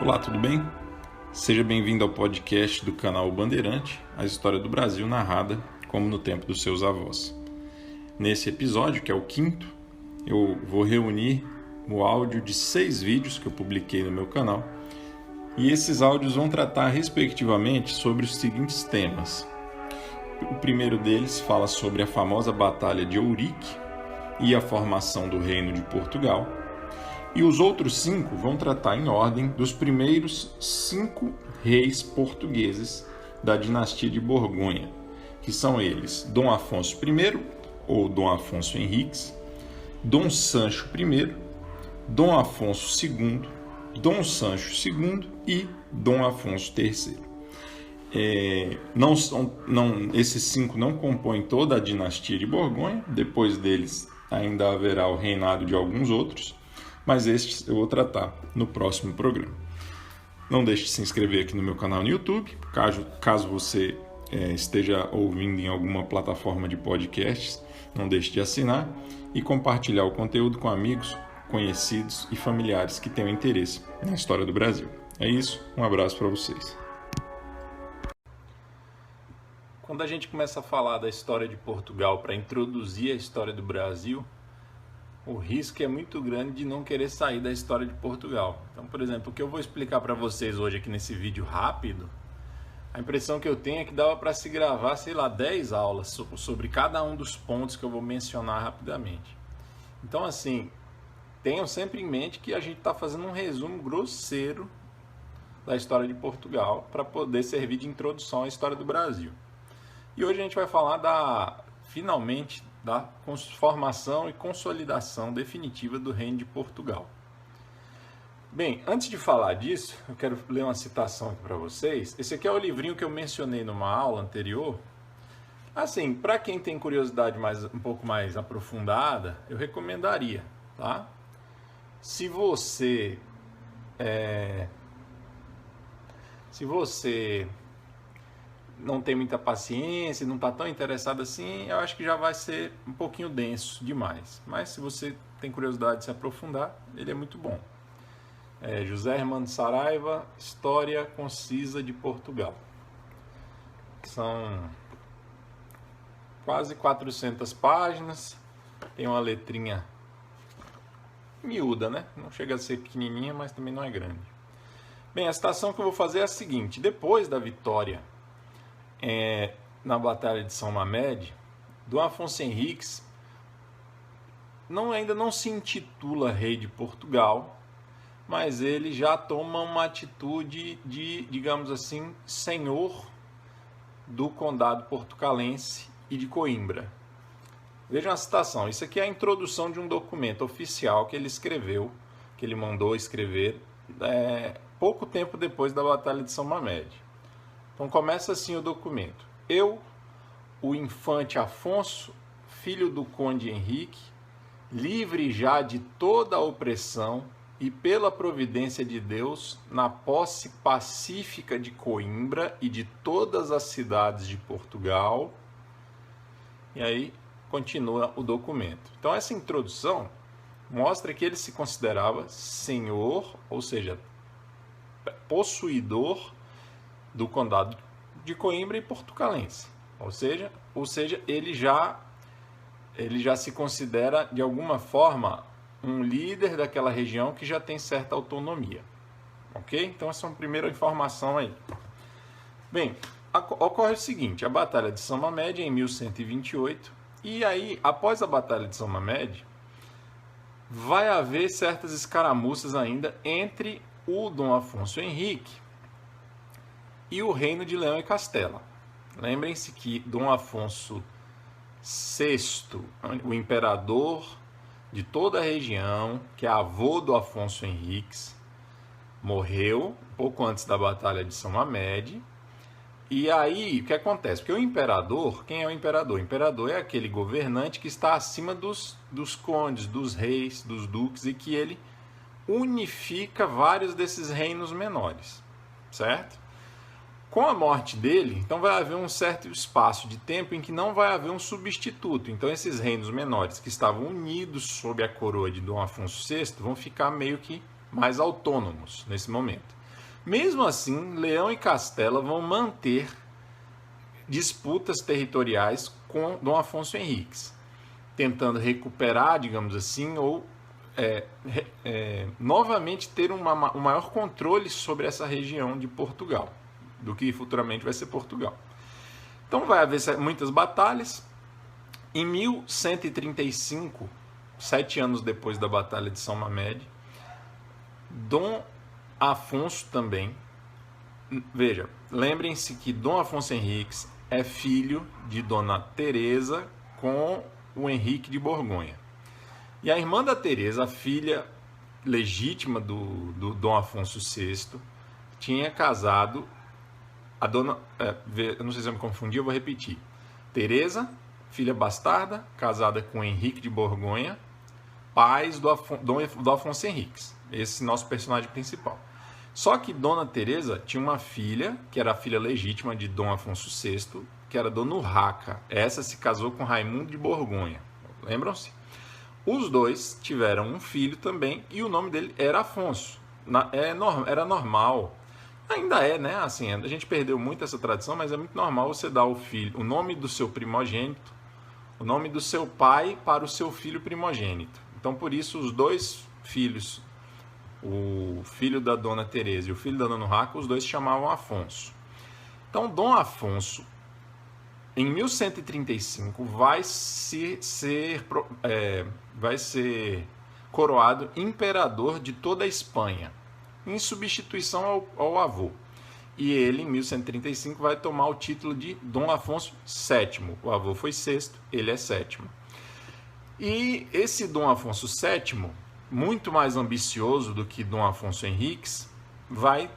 Olá, tudo bem? Seja bem-vindo ao podcast do canal Bandeirante, a história do Brasil narrada como no tempo dos seus avós. Nesse episódio, que é o quinto, eu vou reunir o áudio de 6 vídeos que eu publiquei no meu canal, e esses áudios vão tratar respectivamente sobre os seguintes temas. O primeiro deles fala sobre a famosa Batalha de Ourique e a formação do Reino de Portugal. E os outros 5 vão tratar em ordem dos primeiros 5 reis portugueses da dinastia de Borgonha, que são eles Dom Afonso I, ou Dom Afonso Henriques, Dom Sancho I, Dom Afonso II, Dom Sancho II e Dom Afonso III. Esses 5 não compõem toda a dinastia de Borgonha, depois deles ainda haverá o reinado de alguns outros, mas estes eu vou tratar no próximo programa. Não deixe de se inscrever aqui no meu canal no YouTube, caso você esteja ouvindo em alguma plataforma de podcasts, não deixe de assinar e compartilhar o conteúdo com amigos, conhecidos e familiares que tenham interesse na história do Brasil. É isso, um abraço para vocês. Quando a gente começa a falar da história de Portugal para introduzir a história do Brasil, o risco é muito grande de não querer sair da história de Portugal. Então, por exemplo, o que eu vou explicar para vocês hoje aqui nesse vídeo rápido, a impressão que eu tenho é que dava para se gravar, 10 aulas sobre cada um dos pontos que eu vou mencionar rapidamente. Então, assim, tenham sempre em mente que a gente está fazendo um resumo grosseiro da história de Portugal para poder servir de introdução à história do Brasil. E hoje a gente vai falar finalmente, da formação e consolidação definitiva do Reino de Portugal. Bem, antes de falar disso, eu quero ler uma citação aqui para vocês. Esse aqui é o livrinho que eu mencionei numa aula anterior. Assim, para quem tem curiosidade um pouco mais aprofundada, eu recomendaria, tá? Se você não tem muita paciência, não está tão interessado assim, eu acho que já vai ser um pouquinho denso demais. Mas se você tem curiosidade de se aprofundar, ele é muito bom. José Hermano Saraiva, História Concisa de Portugal. São quase 400 páginas, tem uma letrinha miúda, né? Não chega a ser pequenininha, mas também não é grande. Bem, a citação que eu vou fazer é a seguinte: depois da vitória na Batalha de São Mamede, Dom Afonso Henriques ainda não se intitula rei de Portugal, mas ele já toma uma atitude de, digamos assim, senhor do condado portucalense e de Coimbra. Vejam a citação. Isso aqui é a introdução de um documento oficial que ele escreveu, que ele mandou escrever pouco tempo depois da Batalha de São Mamede. Então começa assim o documento: eu, o infante Afonso, filho do conde Henrique, livre já de toda a opressão e pela providência de Deus, na posse pacífica de Coimbra e de todas as cidades de Portugal. E aí continua o documento. Então essa introdução mostra que ele se considerava senhor, ou seja, possuidor do condado de Coimbra e portucalense. Ou seja, ele já se considera de alguma forma um líder daquela região que já tem certa autonomia. Ok? Então essa é uma primeira informação aí. Bem, ocorre o seguinte: a Batalha de São Mamede em 1128, e aí, após a Batalha de São Mamede, vai haver certas escaramuças ainda entre o Dom Afonso Henrique e o Reino de Leão e Castela. Lembrem-se que Dom Afonso VI, o imperador de toda a região, que é avô do Afonso Henriques, morreu pouco antes da Batalha de São Mamede. E aí, o que acontece? Porque o imperador, quem é o imperador? O imperador é aquele governante que está acima dos condes, dos reis, dos duques, e que ele unifica vários desses reinos menores, certo? Com a morte dele, então vai haver um certo espaço de tempo em que não vai haver um substituto. Então esses reinos menores que estavam unidos sob a coroa de Dom Afonso VI vão ficar meio que mais autônomos nesse momento. Mesmo assim, Leão e Castela vão manter disputas territoriais com Dom Afonso Henriques, tentando recuperar, digamos assim, ou novamente ter um maior controle sobre essa região de Portugal, do que futuramente vai ser Portugal. Então vai haver muitas batalhas. Em 1135, 7 anos depois da Batalha de São Mamede, Dom Afonso também, veja, lembrem-se que Dom Afonso Henriques é filho de Dona Teresa com o Henrique de Borgonha. E a irmã da Teresa, a filha legítima do Dom Afonso VI, tinha casado a dona... eu não sei se eu me confundi, eu vou repetir. Teresa, filha bastarda, casada com Henrique de Borgonha, pais do Afonso Henriques. Esse nosso personagem principal. Só que Dona Teresa tinha uma filha, que era a filha legítima de Dom Afonso VI, que era Dona Urraca. Essa se casou com Raimundo de Borgonha. Lembram-se? Os dois tiveram um filho também e o nome dele era Afonso. Era normal. Ainda é, né? Assim, a gente perdeu muito essa tradição, mas é muito normal você dar ao filho o nome do seu primogênito, o nome do seu pai para o seu filho primogênito. Então, por isso, os dois filhos, o filho da Dona Teresa e o filho da Dona Urraca, os dois se chamavam Afonso. Então, Dom Afonso, em 1135, vai ser coroado imperador de toda a Espanha, em substituição ao avô. E ele, em 1135, vai tomar o título de Dom Afonso VII. O avô foi sexto, ele é sétimo. E esse Dom Afonso VII, muito mais ambicioso do que Dom Afonso Henriques, vai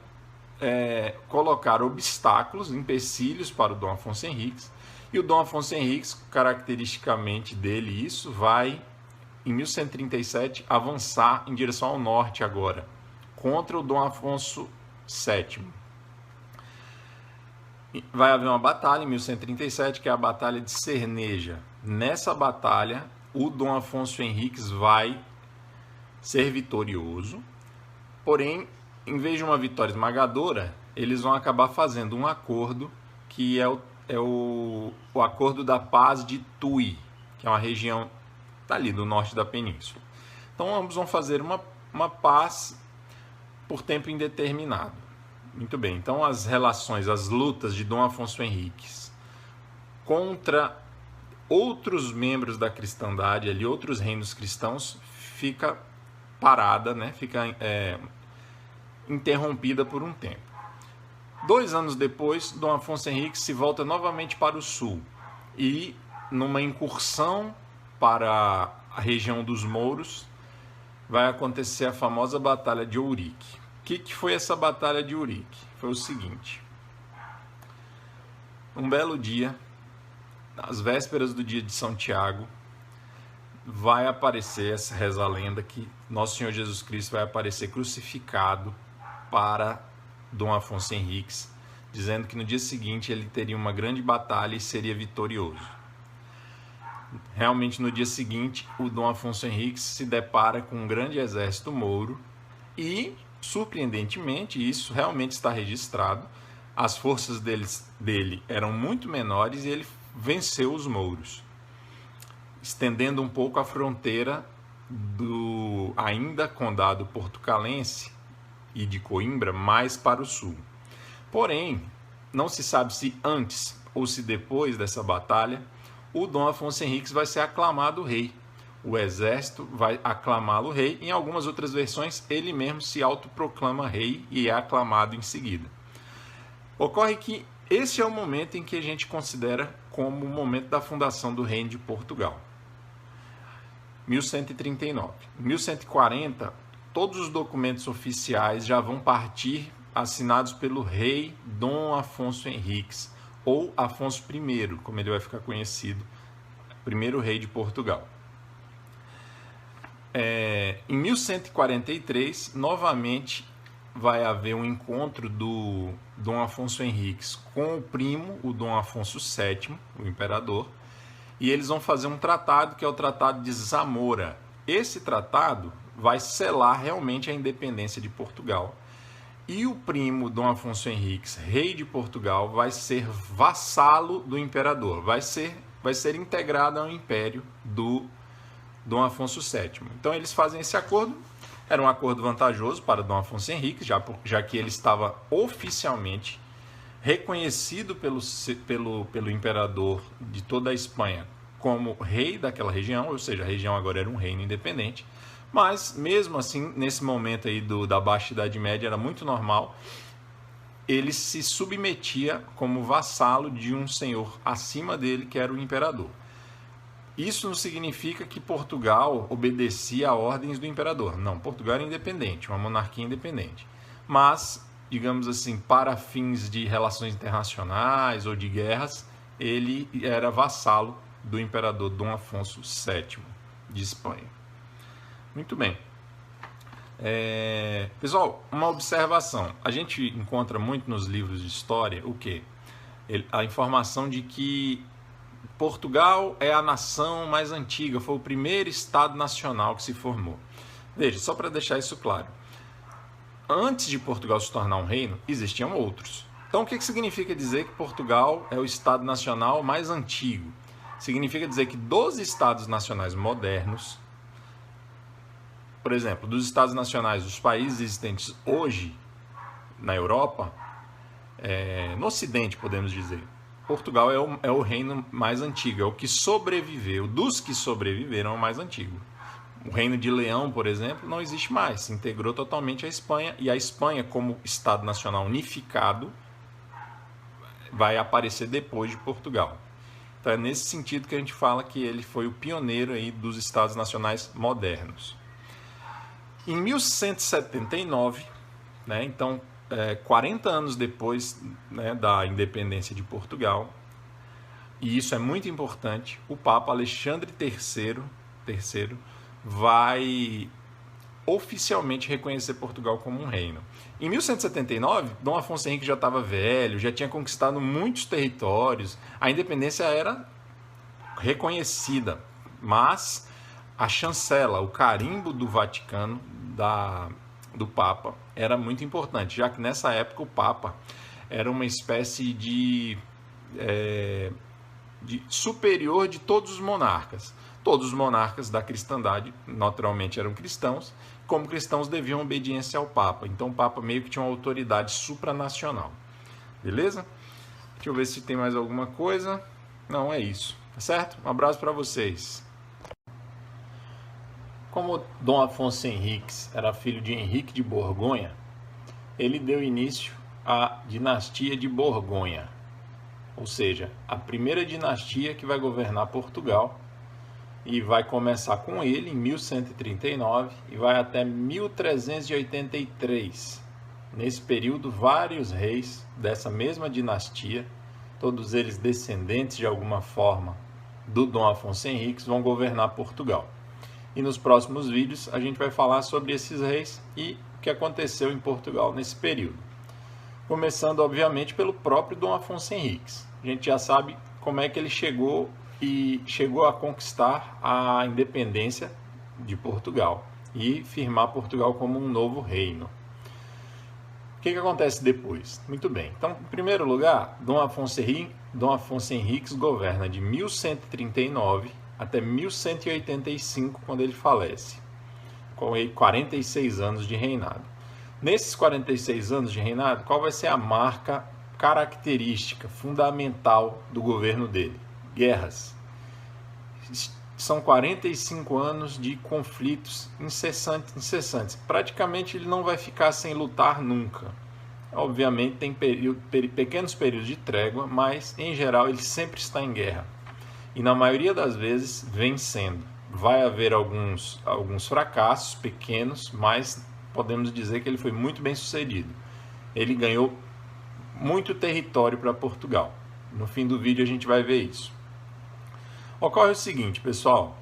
colocar obstáculos, empecilhos para o Dom Afonso Henriques. E o Dom Afonso Henriques, caracteristicamente dele, isso vai, em 1137, avançar em direção ao norte agora, contra o Dom Afonso VII. Vai haver uma batalha em 1137, que é a Batalha de Cerneja. Nessa batalha, o Dom Afonso Henriques vai ser vitorioso, porém, em vez de uma vitória esmagadora, eles vão acabar fazendo um acordo, que é o Acordo da Paz de Tui, que é uma região ali do norte da península. Então, ambos vão fazer uma paz por tempo indeterminado. Muito bem, então as relações, as lutas de Dom Afonso Henriques contra outros membros da cristandade, ali, outros reinos cristãos, fica parada, né? Fica interrompida por um tempo. 2 anos depois, Dom Afonso Henriques se volta novamente para o sul e, numa incursão para a região dos Mouros, vai acontecer a famosa Batalha de Ourique. O que foi essa Batalha de Ourique? Foi o seguinte: um belo dia, às vésperas do dia de São Tiago, vai aparecer, reza a lenda, que Nosso Senhor Jesus Cristo vai aparecer crucificado para Dom Afonso Henriques, dizendo que no dia seguinte ele teria uma grande batalha e seria vitorioso. Realmente, no dia seguinte, o Dom Afonso Henriques se depara com um grande exército mouro e, surpreendentemente, isso realmente está registrado, as forças dele eram muito menores e ele venceu os mouros, estendendo um pouco a fronteira do ainda condado portucalense e de Coimbra mais para o sul. Porém, não se sabe se antes ou se depois dessa batalha, o Dom Afonso Henriques vai ser aclamado rei. O exército vai aclamá-lo rei. Em algumas outras versões, ele mesmo se autoproclama rei e é aclamado em seguida. Ocorre que esse é o momento em que a gente considera como o momento da fundação do Reino de Portugal. 1139. Em 1140, todos os documentos oficiais já vão partir assinados pelo rei Dom Afonso Henriques, ou Afonso I, como ele vai ficar conhecido, primeiro rei de Portugal. Em 1143, novamente, vai haver um encontro do Dom Afonso Henriques com o primo, o Dom Afonso VII, o imperador, e eles vão fazer um tratado, que é o Tratado de Zamora. Esse tratado vai selar realmente a independência de Portugal e o primo Dom Afonso Henriques, rei de Portugal, vai ser vassalo do imperador, vai ser integrado ao império do Dom Afonso VII. Então eles fazem esse acordo, era um acordo vantajoso para Dom Afonso Henriques, já que ele estava oficialmente reconhecido pelo imperador de toda a Espanha como rei daquela região, ou seja, a região agora era um reino independente. Mas, mesmo assim, nesse momento aí da Baixa Idade Média, era muito normal, ele se submetia como vassalo de um senhor acima dele, que era o imperador. Isso não significa que Portugal obedecia a ordens do imperador. Não, Portugal era independente, uma monarquia independente. Mas, digamos assim, para fins de relações internacionais ou de guerras, ele era vassalo do imperador Dom Afonso VII de Espanha. Muito bem. Pessoal, uma observação. A gente encontra muito nos livros de história o quê? A informação de que Portugal é a nação mais antiga, foi o primeiro Estado nacional que se formou. Veja, só para deixar isso claro. Antes de Portugal se tornar um reino, existiam outros. Então, o que significa dizer que Portugal é o Estado nacional mais antigo? Significa dizer que dos Estados nacionais modernos, por exemplo, dos Estados nacionais dos países existentes hoje na Europa, no Ocidente, podemos dizer, Portugal é o reino mais antigo, é o que sobreviveu, dos que sobreviveram é o mais antigo. O reino de Leão, por exemplo, não existe mais, se integrou totalmente à Espanha, e a Espanha, como Estado nacional unificado, vai aparecer depois de Portugal. Então é nesse sentido que a gente fala que ele foi o pioneiro aí dos Estados nacionais modernos. Em 1179, então 40 anos depois da independência de Portugal, e isso é muito importante, o Papa Alexandre III vai oficialmente reconhecer Portugal como um reino. Em 1179, Dom Afonso Henrique já estava velho, já tinha conquistado muitos territórios, a independência era reconhecida, mas a chancela, o carimbo do Vaticano, do Papa, era muito importante, já que nessa época o Papa era uma espécie de superior de todos os monarcas. Todos os monarcas da cristandade, naturalmente, eram cristãos, como cristãos deviam obediência ao Papa. Então o Papa meio que tinha uma autoridade supranacional. Beleza? Deixa eu ver se tem mais alguma coisa. Não, é isso. Tá certo? Um abraço para vocês. Como Dom Afonso Henriques era filho de Henrique de Borgonha, ele deu início à dinastia de Borgonha, ou seja, a primeira dinastia que vai governar Portugal, e vai começar com ele em 1139 e vai até 1383. Nesse período, vários reis dessa mesma dinastia, todos eles descendentes de alguma forma do Dom Afonso Henriques, vão governar Portugal. E nos próximos vídeos a gente vai falar sobre esses reis e o que aconteceu em Portugal nesse período. Começando, obviamente, pelo próprio Dom Afonso Henriques. A gente já sabe como é que ele chegou a conquistar a independência de Portugal e firmar Portugal como um novo reino. O que acontece depois? Muito bem. Então, em primeiro lugar, Dom Afonso Henriques governa de 1139 até 1185, quando ele falece, com 46 anos de reinado. Nesses 46 anos de reinado, qual vai ser a marca característica, fundamental do governo dele? Guerras. São 45 anos de conflitos incessantes. Praticamente ele não vai ficar sem lutar nunca. Obviamente tem pequenos períodos de trégua, mas em geral ele sempre está em guerra. E na maioria das vezes vencendo. Vai haver alguns fracassos pequenos, mas podemos dizer que ele foi muito bem sucedido. Ele ganhou muito território para Portugal. No fim do vídeo a gente vai ver isso. Ocorre o seguinte, pessoal.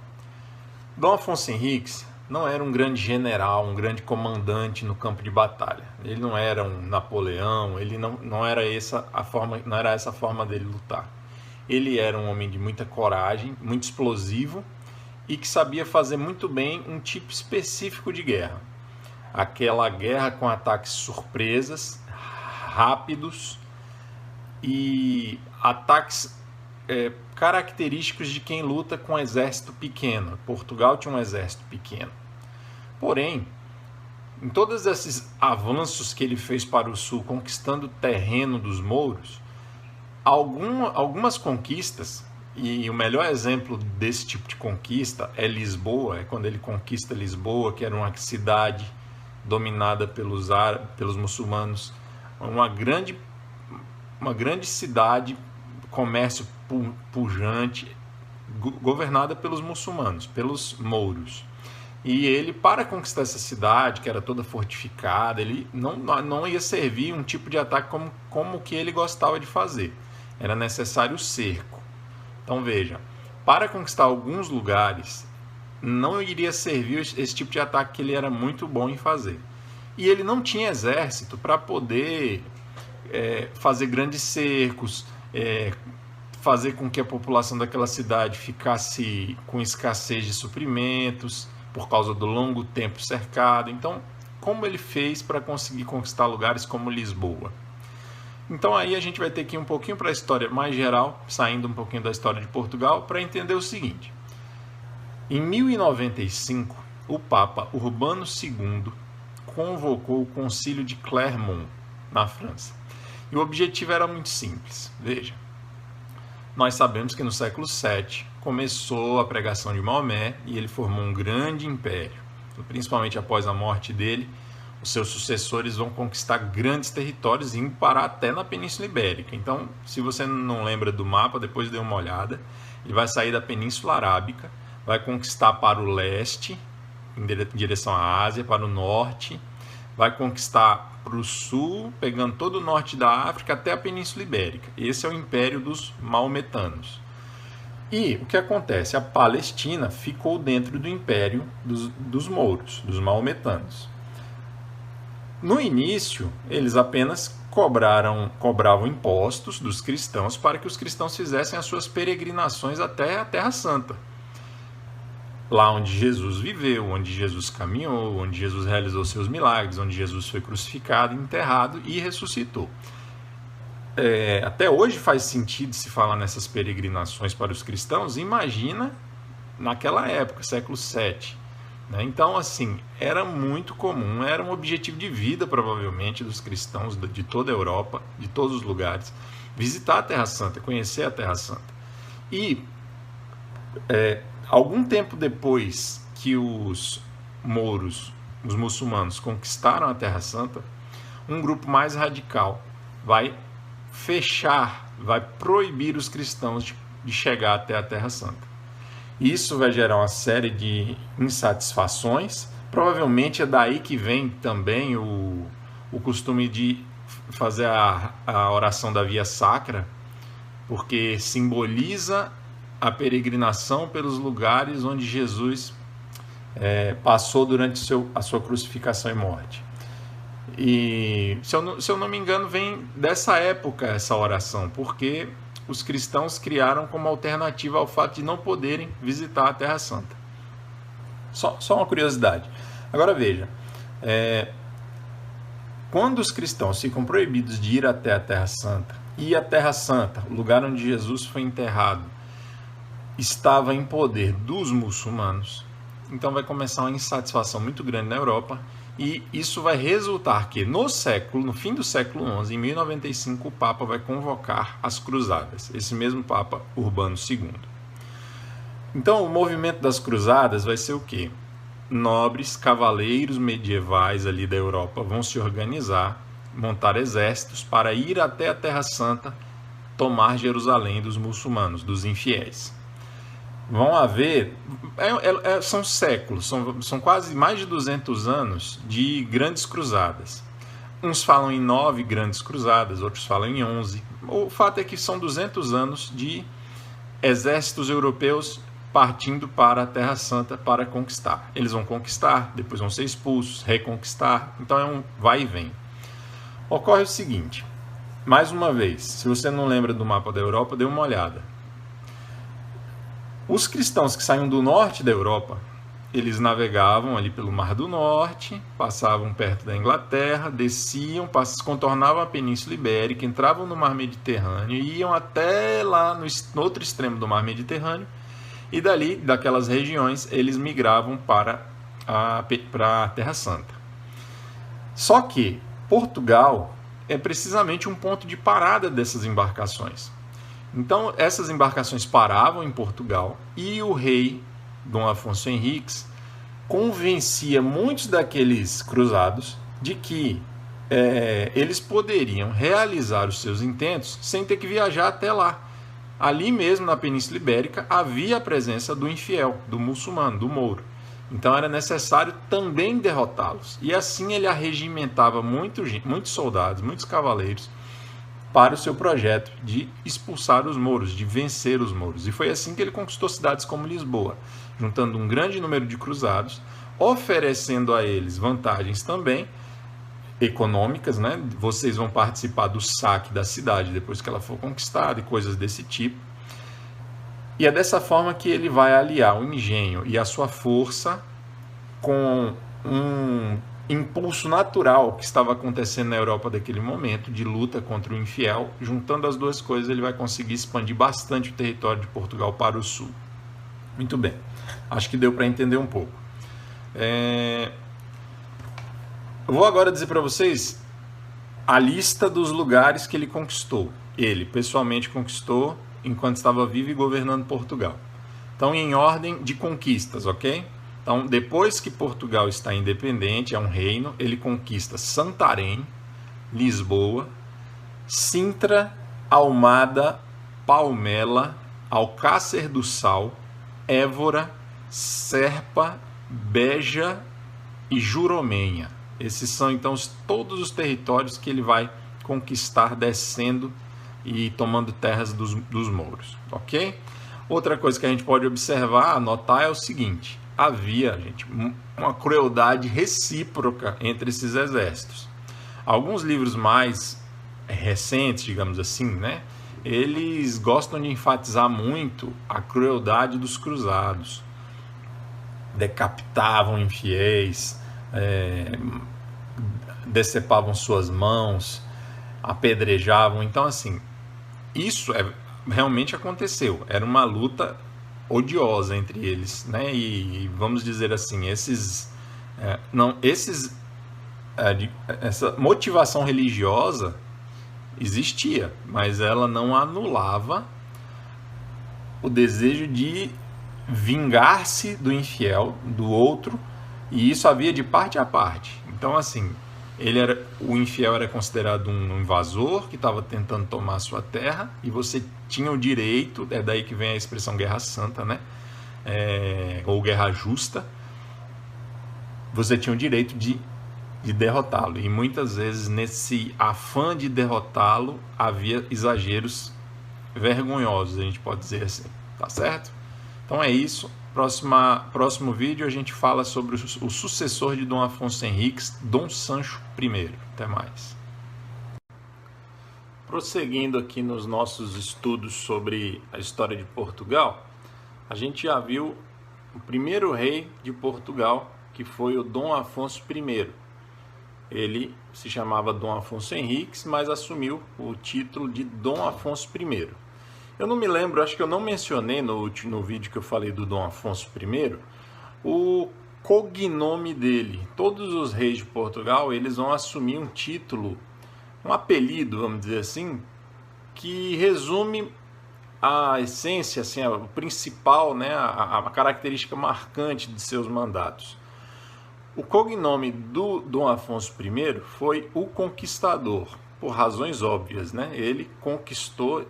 Dom Afonso Henriques não era um grande general, um grande comandante no campo de batalha. Ele não era um Napoleão, ele não era essa a forma dele lutar. Ele era um homem de muita coragem, muito explosivo e que sabia fazer muito bem um tipo específico de guerra. aquela guerra com ataques surpresas, rápidos e ataques característicos de quem luta com um exército pequeno. Portugal tinha um exército pequeno. Porém, em todos esses avanços que ele fez para o sul, conquistando o terreno dos mouros, algumas conquistas, e o melhor exemplo desse tipo de conquista é Lisboa, é quando ele conquista Lisboa, que era uma cidade dominada pelos muçulmanos, uma grande cidade, comércio pujante, governada pelos muçulmanos, pelos mouros. E ele, para conquistar essa cidade, que era toda fortificada, ele não ia servir um tipo de ataque como que ele gostava de fazer. Era necessário o cerco. Então veja, para conquistar alguns lugares, não iria servir esse tipo de ataque que ele era muito bom em fazer. E ele não tinha exército para poder fazer grandes cercos, fazer com que a população daquela cidade ficasse com escassez de suprimentos, por causa do longo tempo cercado. Então, como ele fez para conseguir conquistar lugares como Lisboa? Então aí a gente vai ter que ir um pouquinho para a história mais geral, saindo um pouquinho da história de Portugal, para entender o seguinte. Em 1095, o Papa Urbano II convocou o Concílio de Clermont, na França. E o objetivo era muito simples. Veja, nós sabemos que no século VII começou a pregação de Maomé e ele formou um grande império. Principalmente após a morte dele, os seus sucessores vão conquistar grandes territórios e indo parar até na Península Ibérica. Então, se você não lembra do mapa, depois dê uma olhada. Ele vai sair da Península Arábica, vai conquistar para o leste, em direção à Ásia, para o norte, vai conquistar para o sul, pegando todo o norte da África até a Península Ibérica. Esse é o Império dos Maometanos. E o que acontece? A Palestina ficou dentro do Império dos Mouros, dos Maometanos. No início, eles apenas cobravam impostos dos cristãos para que os cristãos fizessem as suas peregrinações até a Terra Santa. Lá onde Jesus viveu, onde Jesus caminhou, onde Jesus realizou seus milagres, onde Jesus foi crucificado, enterrado e ressuscitou. Até hoje faz sentido se falar nessas peregrinações para os cristãos. Imagina naquela época, século VII. Então, assim, era muito comum, era um objetivo de vida, provavelmente, dos cristãos de toda a Europa, de todos os lugares, visitar a Terra Santa, conhecer a Terra Santa. E algum tempo depois que os mouros, os muçulmanos, conquistaram a Terra Santa, um grupo mais radical vai proibir os cristãos de chegar até a Terra Santa. Isso vai gerar uma série de insatisfações. Provavelmente é daí que vem também o costume de fazer a oração da Via Sacra, porque simboliza a peregrinação pelos lugares onde Jesus passou durante a sua crucificação e morte. E, se eu não me engano, vem dessa época essa oração, porque os cristãos criaram como alternativa ao fato de não poderem visitar a Terra Santa. Só uma curiosidade. Agora veja, quando os cristãos ficam proibidos de ir até a Terra Santa, e a Terra Santa, o lugar onde Jesus foi enterrado, estava em poder dos muçulmanos, então vai começar uma insatisfação muito grande na Europa. E isso vai resultar que no fim do século XI, em 1095, o Papa vai convocar as Cruzadas, esse mesmo Papa Urbano II. Então o movimento das Cruzadas vai ser o quê? Nobres, cavaleiros medievais ali da Europa vão se organizar, montar exércitos para ir até a Terra Santa, tomar Jerusalém dos muçulmanos, dos infiéis. Vão haver, são séculos, são quase mais de 200 anos de grandes cruzadas. Uns falam em 9 grandes cruzadas, outros falam em 11. O fato é que são 200 anos de exércitos europeus partindo para a Terra Santa para conquistar. Eles vão conquistar, depois vão ser expulsos, reconquistar, então é um vai e vem. Ocorre o seguinte, mais uma vez, se você não lembra do mapa da Europa, dê uma olhada. Os cristãos que saíam do norte da Europa, eles navegavam ali pelo Mar do Norte, passavam perto da Inglaterra, desciam, contornavam a Península Ibérica, entravam no Mar Mediterrâneo e iam até lá no outro extremo do Mar Mediterrâneo, e dali, daquelas regiões, eles migravam para a Terra Santa. Só que Portugal é precisamente um ponto de parada dessas embarcações. Então, essas embarcações paravam em Portugal e o rei Dom Afonso Henriques convencia muitos daqueles cruzados de que eles poderiam realizar os seus intentos sem ter que viajar até lá. Ali mesmo, na Península Ibérica, havia a presença do infiel, do muçulmano, do mouro. Então era necessário também derrotá-los. E assim ele arregimentava muitos soldados, muitos cavaleiros, para o seu projeto de expulsar os mouros, de vencer os mouros. E foi assim que ele conquistou cidades como Lisboa, juntando um grande número de cruzados, oferecendo a eles vantagens também econômicas, né? Vocês vão participar do saque da cidade depois que ela for conquistada e coisas desse tipo. E é dessa forma que ele vai aliar o engenho e a sua força com um impulso natural que estava acontecendo na Europa daquele momento, de luta contra o infiel. Juntando as duas coisas, ele vai conseguir expandir bastante o território de Portugal para o sul. Muito bem, acho que deu para entender um pouco. Eu vou agora dizer para vocês a lista dos lugares que ele conquistou. Ele pessoalmente conquistou enquanto estava vivo e governando Portugal. Então, em ordem de conquistas, ok? Então, depois que Portugal está independente, é um reino, ele conquista Santarém, Lisboa, Sintra, Almada, Palmela, Alcácer do Sal, Évora, Serpa, Beja e Juromenha. Esses são, então, todos os territórios que ele vai conquistar descendo e tomando terras dos mouros, ok? Outra coisa que a gente pode observar, anotar, é o seguinte: havia, gente, uma crueldade recíproca entre esses exércitos. Alguns livros mais recentes, digamos assim, né, eles gostam de enfatizar muito a crueldade dos cruzados. Decapitavam infiéis, decepavam suas mãos, apedrejavam. Então, assim, isso realmente aconteceu. Era uma luta odiosa entre eles, né? E vamos dizer assim, essa motivação religiosa existia, mas ela não anulava o desejo de vingar-se do infiel, do outro, e isso havia de parte a parte. Então, assim, o infiel era considerado um invasor que estava tentando tomar a sua terra, e você tinha o direito, é daí que vem a expressão guerra santa, né? Ou guerra justa, você tinha o direito de derrotá-lo. E muitas vezes, nesse afã de derrotá-lo, havia exageros vergonhosos, a gente pode dizer assim, tá certo? Então é isso. Próximo vídeo a gente fala sobre o sucessor de Dom Afonso Henriques, Dom Sancho I. Até mais. Prosseguindo aqui nos nossos estudos sobre a história de Portugal, a gente já viu o primeiro rei de Portugal, que foi o Dom Afonso I. Ele se chamava Dom Afonso Henriques, mas assumiu o título de Dom Afonso I. Eu não me lembro, acho que eu não mencionei no vídeo que eu falei do Dom Afonso I, o cognome dele. Todos os reis de Portugal, eles vão assumir um título, um apelido, vamos dizer assim, que resume a essência, assim, o principal, né, a característica marcante de seus mandatos. O cognome do Dom Afonso I foi o Conquistador, por razões óbvias, né? Ele conquistou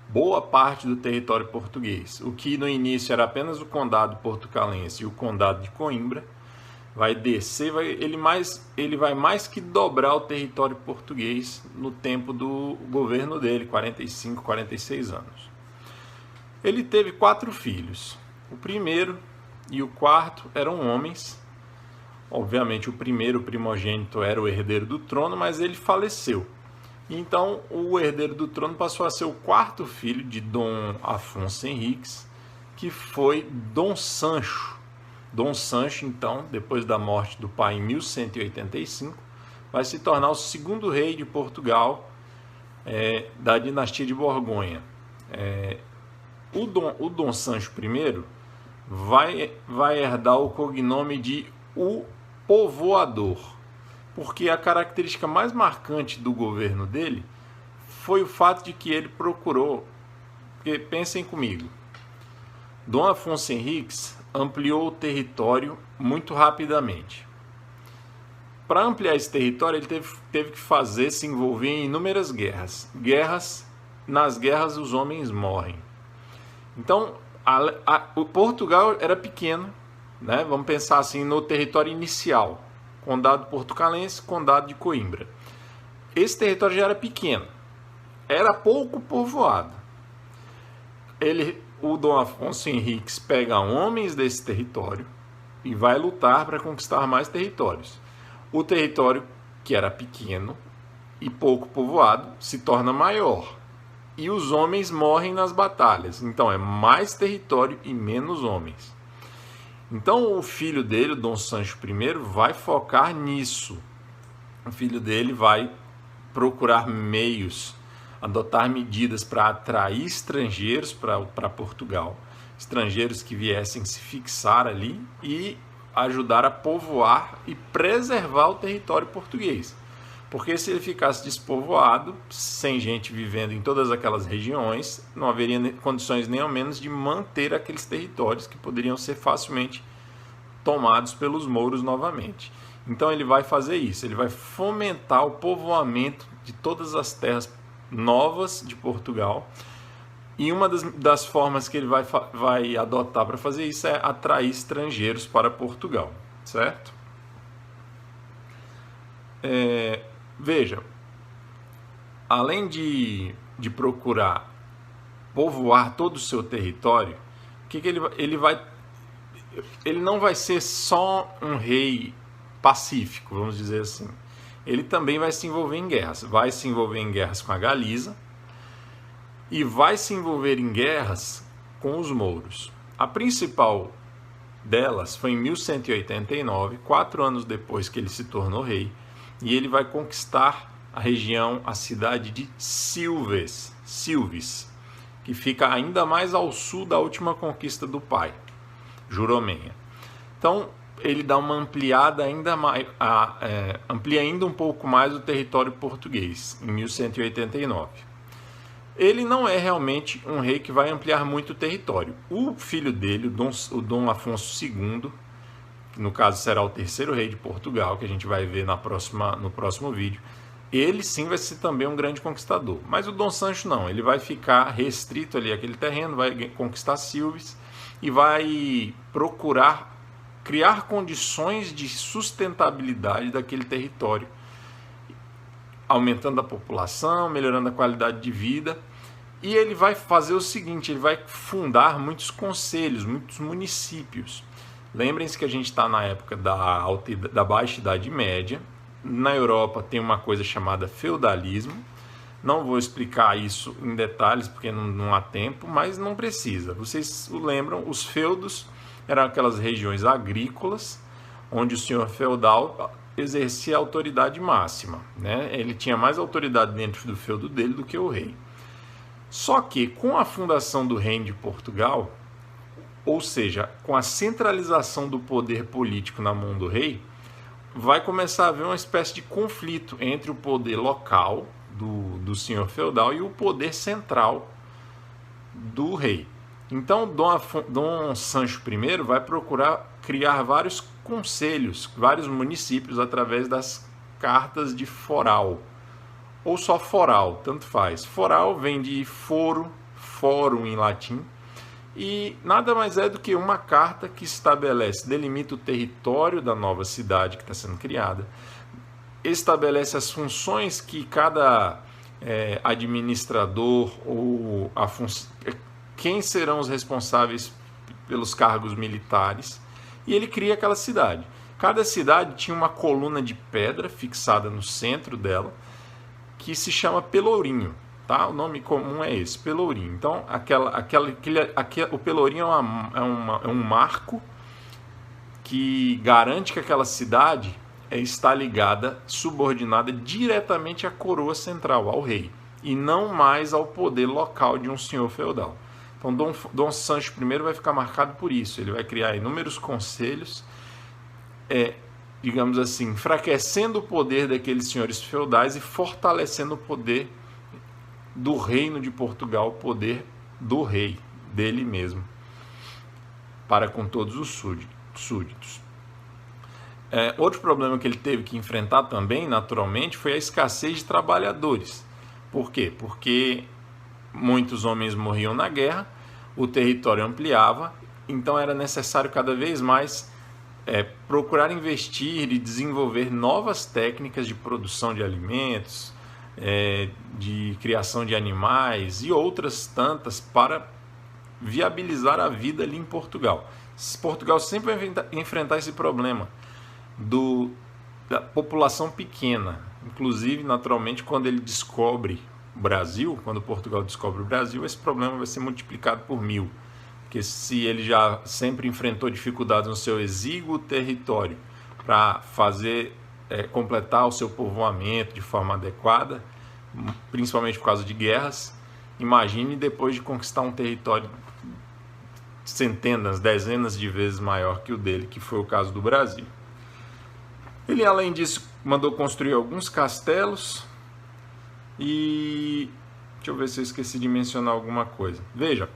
boa parte do território português. O que no início era apenas o condado portucalense e o condado de Coimbra, vai descer, ele vai mais que dobrar o território português no tempo do governo dele, 45, 46 anos. Ele teve 4 filhos. O primeiro e o quarto eram homens. Obviamente o primeiro, o primogênito, era o herdeiro do trono, mas ele faleceu. Então, o herdeiro do trono passou a ser o 4º filho de Dom Afonso Henriques, que foi Dom Sancho. Dom Sancho, então, depois da morte do pai em 1185, vai se tornar o segundo rei de Portugal, da dinastia de Borgonha. O Dom Sancho I vai herdar o cognome de o Povoador, porque a característica mais marcante do governo dele foi o fato de que ele procurou, porque pensem comigo, Dom Afonso Henriques ampliou o território muito rapidamente. Para ampliar esse território, ele teve que se envolver em inúmeras guerras. Nas guerras, os homens morrem. Então, o Portugal era pequeno, né? Vamos pensar assim no território inicial: Condado Portucalense, Condado de Coimbra. Esse território já era pequeno, era pouco povoado. O Dom Afonso Henriques pega homens desse território e vai lutar para conquistar mais territórios. O território, que era pequeno e pouco povoado, se torna maior. E os homens morrem nas batalhas. Então é mais território e menos homens. Então o filho dele, o Dom Sancho I, vai focar nisso. O filho dele vai procurar meios, adotar medidas para atrair estrangeiros para Portugal. Estrangeiros que viessem se fixar ali e ajudar a povoar e preservar o território português. Porque se ele ficasse despovoado, sem gente vivendo em todas aquelas regiões, não haveria condições nem ao menos de manter aqueles territórios que poderiam ser facilmente tomados pelos mouros novamente. Então ele vai fazer isso, ele vai fomentar o povoamento de todas as terras novas de Portugal. E uma das formas que ele vai adotar para fazer isso é atrair estrangeiros para Portugal, certo? Veja, além de procurar povoar todo o seu território, ele não vai ser só um rei pacífico, vamos dizer assim. Ele também vai se envolver em guerras. Vai se envolver em guerras com a Galiza e vai se envolver em guerras com os mouros. A principal delas foi em 1189, 4 anos depois que ele se tornou rei, e ele vai conquistar a cidade de Silves, que fica ainda mais ao sul da última conquista do pai, Juromenha. Então, ele dá uma ampliada ainda mais, amplia ainda um pouco mais o território português, em 1189. Ele não é realmente um rei que vai ampliar muito o território. O filho dele, o Dom Afonso II, que no caso será o terceiro rei de Portugal, que a gente vai ver no próximo vídeo, ele sim vai ser também um grande conquistador. Mas o Dom Sancho não, ele vai ficar restrito ali àquele terreno, vai conquistar Silves e vai procurar criar condições de sustentabilidade daquele território, aumentando a população, melhorando a qualidade de vida. E ele vai fazer o seguinte, ele vai fundar muitos conselhos, muitos municípios. Lembrem-se que a gente está na época da Baixa Idade Média. Na Europa tem uma coisa chamada feudalismo. Não vou explicar isso em detalhes porque não há tempo, mas não precisa. Vocês lembram, os feudos eram aquelas regiões agrícolas onde o senhor feudal exercia a autoridade máxima, né? Ele tinha mais autoridade dentro do feudo dele do que o rei. Só que com a fundação do Reino de Portugal, ou seja, com a centralização do poder político na mão do rei, vai começar a haver uma espécie de conflito entre o poder local do senhor feudal e o poder central do rei. Então, Dom Sancho I vai procurar criar vários conselhos, vários municípios através das cartas de foral, ou só foral, tanto faz. Foral vem de foro, fórum em latim, e nada mais é do que uma carta que delimita o território da nova cidade que está sendo criada, estabelece as funções que cada administrador ou quem serão os responsáveis pelos cargos militares, e ele cria aquela cidade. Cada cidade tinha uma coluna de pedra fixada no centro dela, que se chama pelourinho, tá? O nome comum é esse, pelourinho. Então, o pelourinho é um marco que garante que aquela cidade está ligada, subordinada diretamente à coroa central, ao rei, e não mais ao poder local de um senhor feudal. Então Dom Sancho I vai ficar marcado por isso. Ele vai criar inúmeros conselhos, digamos assim, enfraquecendo o poder daqueles senhores feudais e fortalecendo o poder do reino de Portugal, o poder do rei, dele mesmo, para com todos os súditos. Outro problema que ele teve que enfrentar também, naturalmente, foi a escassez de trabalhadores. Por quê? Porque muitos homens morriam na guerra, o território ampliava, então era necessário cada vez mais procurar investir e desenvolver novas técnicas de produção de alimentos, de criação de animais e outras tantas para viabilizar a vida ali em Portugal. Portugal sempre vai enfrentar esse problema da população pequena. Inclusive, naturalmente, quando ele descobre o Brasil, quando Portugal descobre o Brasil, esse problema vai ser multiplicado por 1000. Porque se ele já sempre enfrentou dificuldades no seu exíguo território para completar o seu povoamento de forma adequada, principalmente por causa de guerras, imagine depois de conquistar um território centenas, dezenas de vezes maior que o dele, que foi o caso do Brasil. Ele, além disso, mandou construir alguns castelos e... deixa eu ver se eu esqueci de mencionar alguma coisa. Veja,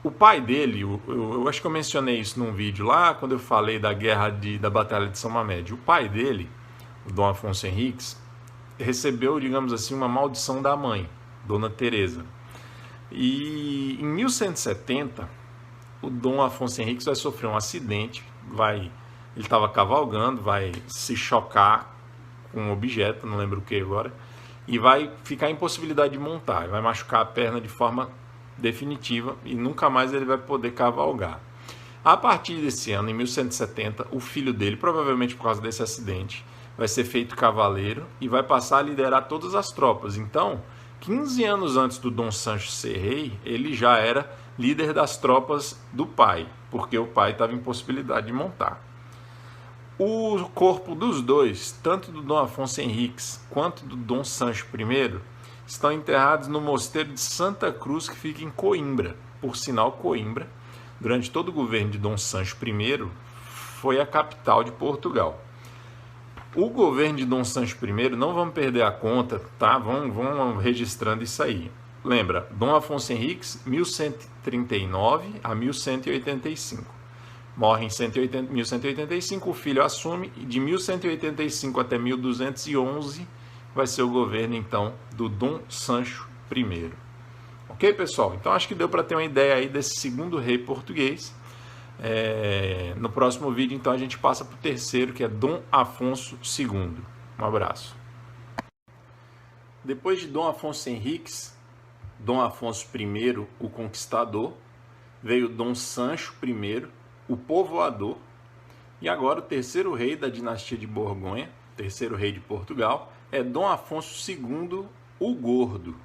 o pai dele, eu acho que eu mencionei isso num vídeo lá, quando eu falei da Batalha de São Mamed. O pai dele, o Dom Afonso Henriques, recebeu, digamos assim, uma maldição da mãe, Dona Teresa. E em 1170, o Dom Afonso Henriques vai sofrer um acidente, ele estava cavalgando, vai se chocar com um objeto, não lembro o que agora, e vai ficar impossibilidade de montar, vai machucar a perna de forma definitiva e nunca mais ele vai poder cavalgar. A partir desse ano, em 1170, o filho dele, provavelmente por causa desse acidente, vai ser feito cavaleiro e vai passar a liderar todas as tropas. Então, 15 anos antes do Dom Sancho ser rei, ele já era líder das tropas do pai, porque o pai estava em possibilidade de montar. O corpo dos dois, tanto do Dom Afonso Henriques quanto do Dom Sancho I, estão enterrados no mosteiro de Santa Cruz, que fica em Coimbra. Por sinal, Coimbra, durante todo o governo de Dom Sancho I, foi a capital de Portugal. O governo de Dom Sancho I, não vamos perder a conta, tá? Vamos registrando isso aí. Lembra, Dom Afonso Henriques, 1139 a 1185. Morre em 1185, o filho assume, e de 1185 até 1211 vai ser o governo, então, do Dom Sancho I. Ok, pessoal? Então, acho que deu para ter uma ideia aí desse segundo rei português. No próximo vídeo, então, a gente passa para o terceiro, que é Dom Afonso II. Um abraço. Depois de Dom Afonso Henriques, Dom Afonso I, o Conquistador, veio Dom Sancho I, o Povoador, e agora o terceiro rei da dinastia de Borgonha, terceiro rei de Portugal, é Dom Afonso II, o Gordo.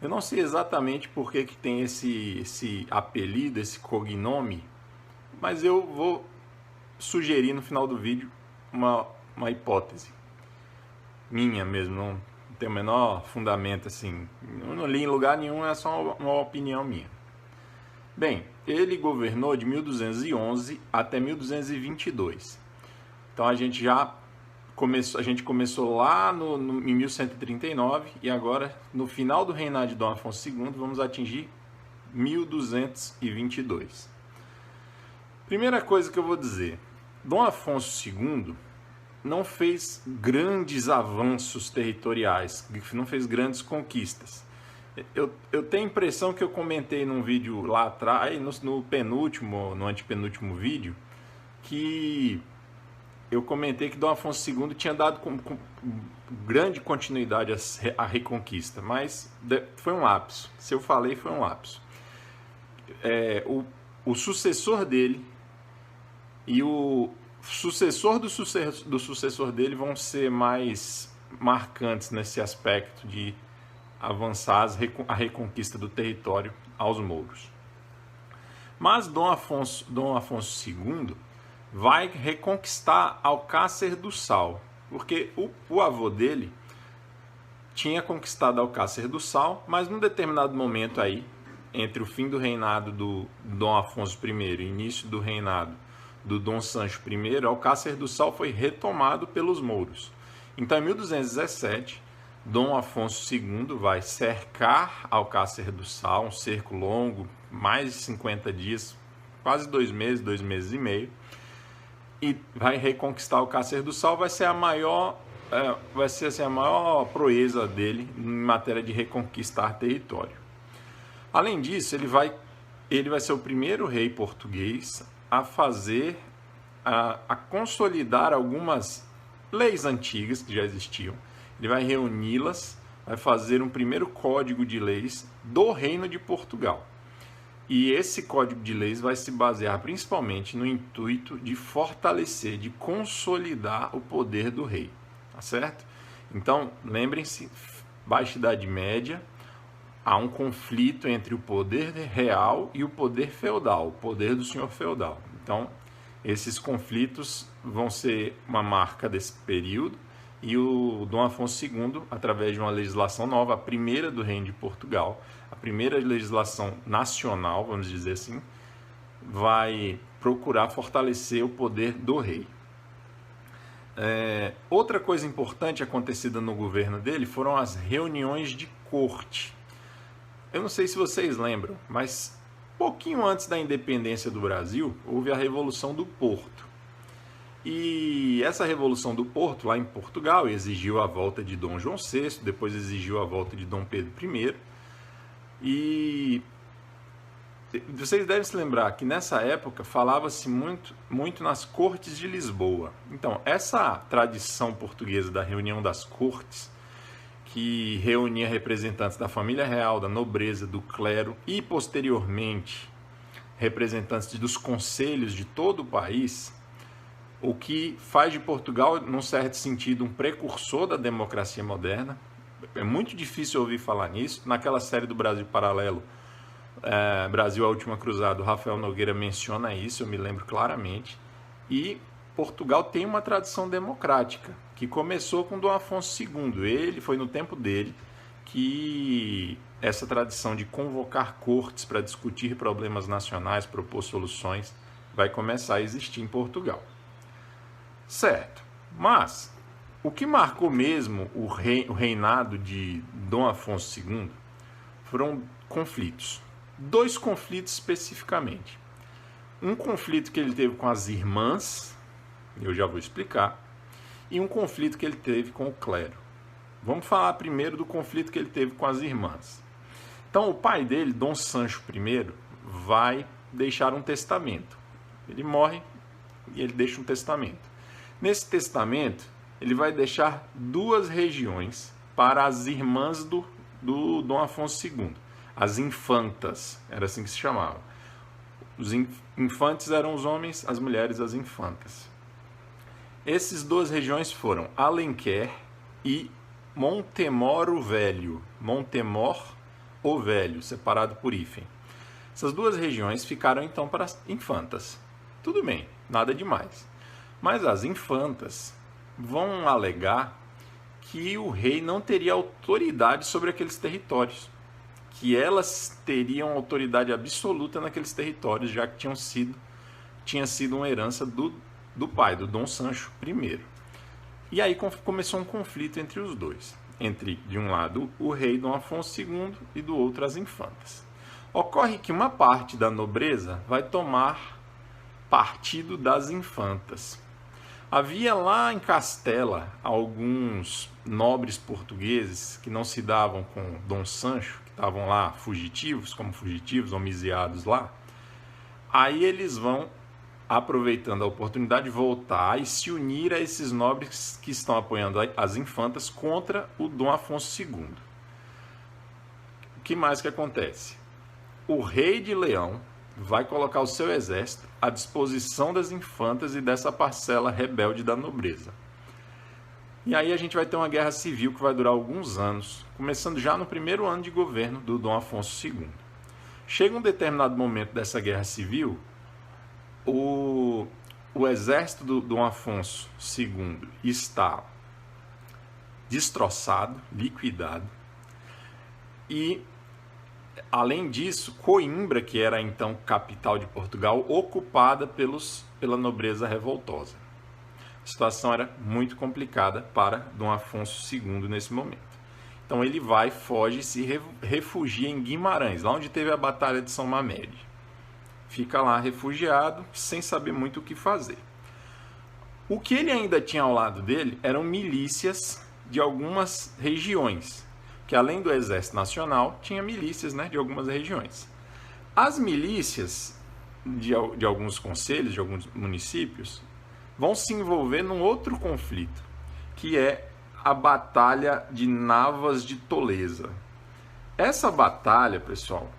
Eu não sei exatamente por que tem esse apelido, esse cognome, mas eu vou sugerir no final do vídeo uma hipótese minha mesmo, não tem o menor fundamento assim, eu não li em lugar nenhum, é só uma opinião minha. Bem, ele governou de 1211 até 1222. Então a gente começou lá em 1139 e agora, no final do reinado de Dom Afonso II, vamos atingir 1222. Primeira coisa que eu vou dizer, Dom Afonso II não fez grandes avanços territoriais, não fez grandes conquistas. Eu tenho a impressão que eu comentei num vídeo lá atrás, no antepenúltimo vídeo, que eu comentei que Dom Afonso II tinha dado com grande continuidade à reconquista, mas foi um lapso. Se eu falei, foi um lapso. O sucessor dele e o sucessor do sucessor dele vão ser mais marcantes nesse aspecto de avançar a reconquista do território aos mouros. Mas Dom Afonso II vai reconquistar Alcácer do Sal, porque o avô dele tinha conquistado Alcácer do Sal, mas num determinado momento aí, entre o fim do reinado do Dom Afonso I e início do reinado do Dom Sancho I, Alcácer do Sal foi retomado pelos mouros. Então, em 1217, Dom Afonso II vai cercar Alcácer do Sal, um cerco longo, mais de 50 dias, quase 2 meses e meio, e vai reconquistar Alcácer do Sal. Vai ser a maior proeza dele em matéria de reconquistar território. Além disso, ele vai ser o primeiro rei português a consolidar algumas leis antigas que já existiam. Ele vai reuni-las, vai fazer um primeiro código de leis do Reino de Portugal. E esse código de leis vai se basear principalmente no intuito de fortalecer, de consolidar o poder do rei, tá certo? Então, lembrem-se, Baixa Idade Média, há um conflito entre o poder real e o poder feudal, o poder do senhor feudal. Então, esses conflitos vão ser uma marca desse período, e o Dom Afonso II, através de uma legislação nova, a primeira do Reino de Portugal, a primeira legislação nacional, vamos dizer assim, vai procurar fortalecer o poder do rei. Outra coisa importante acontecida no governo dele foram as reuniões de corte. Eu não sei se vocês lembram, mas pouquinho antes da independência do Brasil, houve a Revolução do Porto. E essa Revolução do Porto, lá em Portugal, exigiu a volta de Dom João VI, depois exigiu a volta de Dom Pedro I. E vocês devem se lembrar que nessa época falava-se muito nas Cortes de Lisboa. Então, essa tradição portuguesa da reunião das cortes, que reunia representantes da família real, da nobreza, do clero e, posteriormente, representantes dos conselhos de todo o país, o que faz de Portugal, num certo sentido, um precursor da democracia moderna. É muito difícil ouvir falar nisso. Naquela série do Brasil Paralelo, Brasil, a Última Cruzada, o Rafael Nogueira menciona isso, eu me lembro claramente. E Portugal tem uma tradição democrática, que começou com Dom Afonso II. Foi no tempo dele que essa tradição de convocar cortes para discutir problemas nacionais, propor soluções, vai começar a existir em Portugal. Certo, mas o que marcou mesmo o reinado de Dom Afonso II foram conflitos. 2 conflitos especificamente. Um conflito que ele teve com as irmãs, eu já vou explicar, e um conflito que ele teve com o clero. Vamos falar primeiro do conflito que ele teve com as irmãs. Então, o pai dele, Dom Sancho I, vai deixar um testamento. Ele morre e ele deixa um testamento. Nesse testamento, ele vai deixar 2 regiões para as irmãs do Dom Afonso II. As infantas, era assim que se chamava. Os infantes eram os homens, as mulheres as infantas. Essas 2 regiões foram Alenquer e Montemor o Velho. Montemor o Velho, separado por hífen. Essas 2 regiões ficaram então para as infantas. Tudo bem, nada demais. Mas as infantas vão alegar que o rei não teria autoridade sobre aqueles territórios, que elas teriam autoridade absoluta naqueles territórios, já que tinha sido uma herança do pai, do Dom Sancho I. E aí começou um conflito entre os dois, entre, de um lado, o rei Dom Afonso II e do outro as infantas. Ocorre que uma parte da nobreza vai tomar partido das infantas. Havia lá em Castela alguns nobres portugueses que não se davam com Dom Sancho, que estavam lá fugitivos, homiziados lá. Aí eles vão, aproveitando a oportunidade, voltar e se unir a esses nobres que estão apoiando as infantas contra o Dom Afonso II. O que mais que acontece? O rei de Leão vai colocar o seu exército à disposição das infantas e dessa parcela rebelde da nobreza. E aí a gente vai ter uma guerra civil que vai durar alguns anos, começando já no primeiro ano de governo do Dom Afonso II. Chega um determinado momento dessa guerra civil, o exército do Dom Afonso II está destroçado, liquidado, e, além disso, Coimbra, que era então capital de Portugal, ocupada pela nobreza revoltosa. A situação era muito complicada para Dom Afonso II nesse momento. Então ele foge e se refugia em Guimarães, lá onde teve a Batalha de São Mamede. Fica lá refugiado, sem saber muito o que fazer. O que ele ainda tinha ao lado dele eram milícias de algumas regiões, que além do Exército Nacional, tinha milícias, né, de algumas regiões. As milícias de alguns concelhos, de alguns municípios, vão se envolver num outro conflito, que é a Batalha de Navas de Tolosa. Essa batalha, pessoal,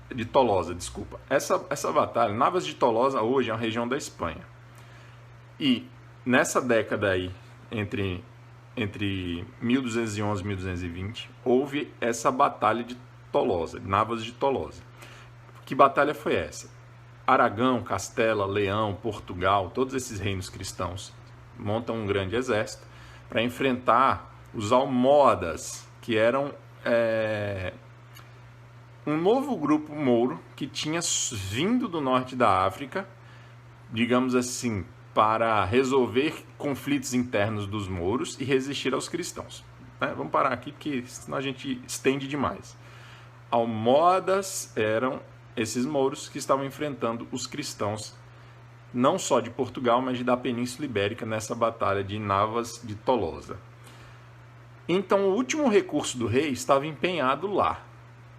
de Tolosa, desculpa. Essa batalha, Navas de Tolosa, hoje é uma região da Espanha. E nessa década aí, entre 1211 e 1220, houve essa batalha de Tolosa, Navas de Tolosa. Que batalha foi essa? Aragão, Castela, Leão, Portugal, todos esses reinos cristãos montam um grande exército para enfrentar os almohadas, que eram um novo grupo mouro que tinha vindo do norte da África, digamos assim, para resolver conflitos internos dos mouros e resistir aos cristãos. Vamos parar aqui, porque senão a gente estende demais. Almohadas eram esses mouros que estavam enfrentando os cristãos, não só de Portugal, mas da Península Ibérica, nessa batalha de Navas de Tolosa. Então, o último recurso do rei estava empenhado lá,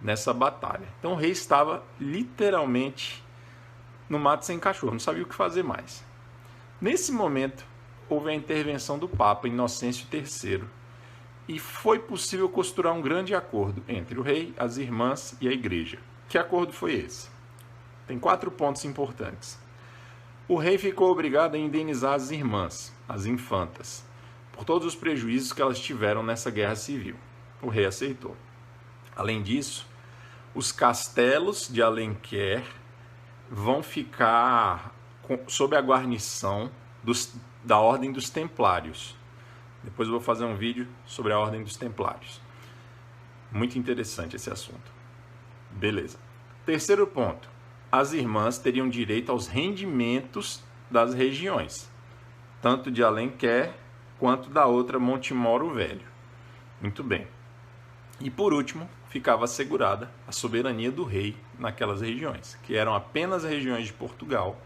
nessa batalha. Então, o rei estava literalmente no mato sem cachorro, não sabia o que fazer mais. Nesse momento, houve a intervenção do Papa Inocêncio III e foi possível costurar um grande acordo entre o rei, as irmãs e a igreja. Que acordo foi esse? Tem 4 pontos importantes. O rei ficou obrigado a indenizar as irmãs, as infantas, por todos os prejuízos que elas tiveram nessa guerra civil. O rei aceitou. Além disso, os castelos de Alenquer vão ficar sob a guarnição da Ordem dos Templários. Depois eu vou fazer um vídeo sobre a Ordem dos Templários. Muito interessante esse assunto. Beleza. Terceiro ponto. As irmãs teriam direito aos rendimentos das regiões, tanto de Alenquer quanto da outra Montemoro Velho. Muito bem. E por último, ficava assegurada a soberania do rei naquelas regiões, que eram apenas regiões de Portugal,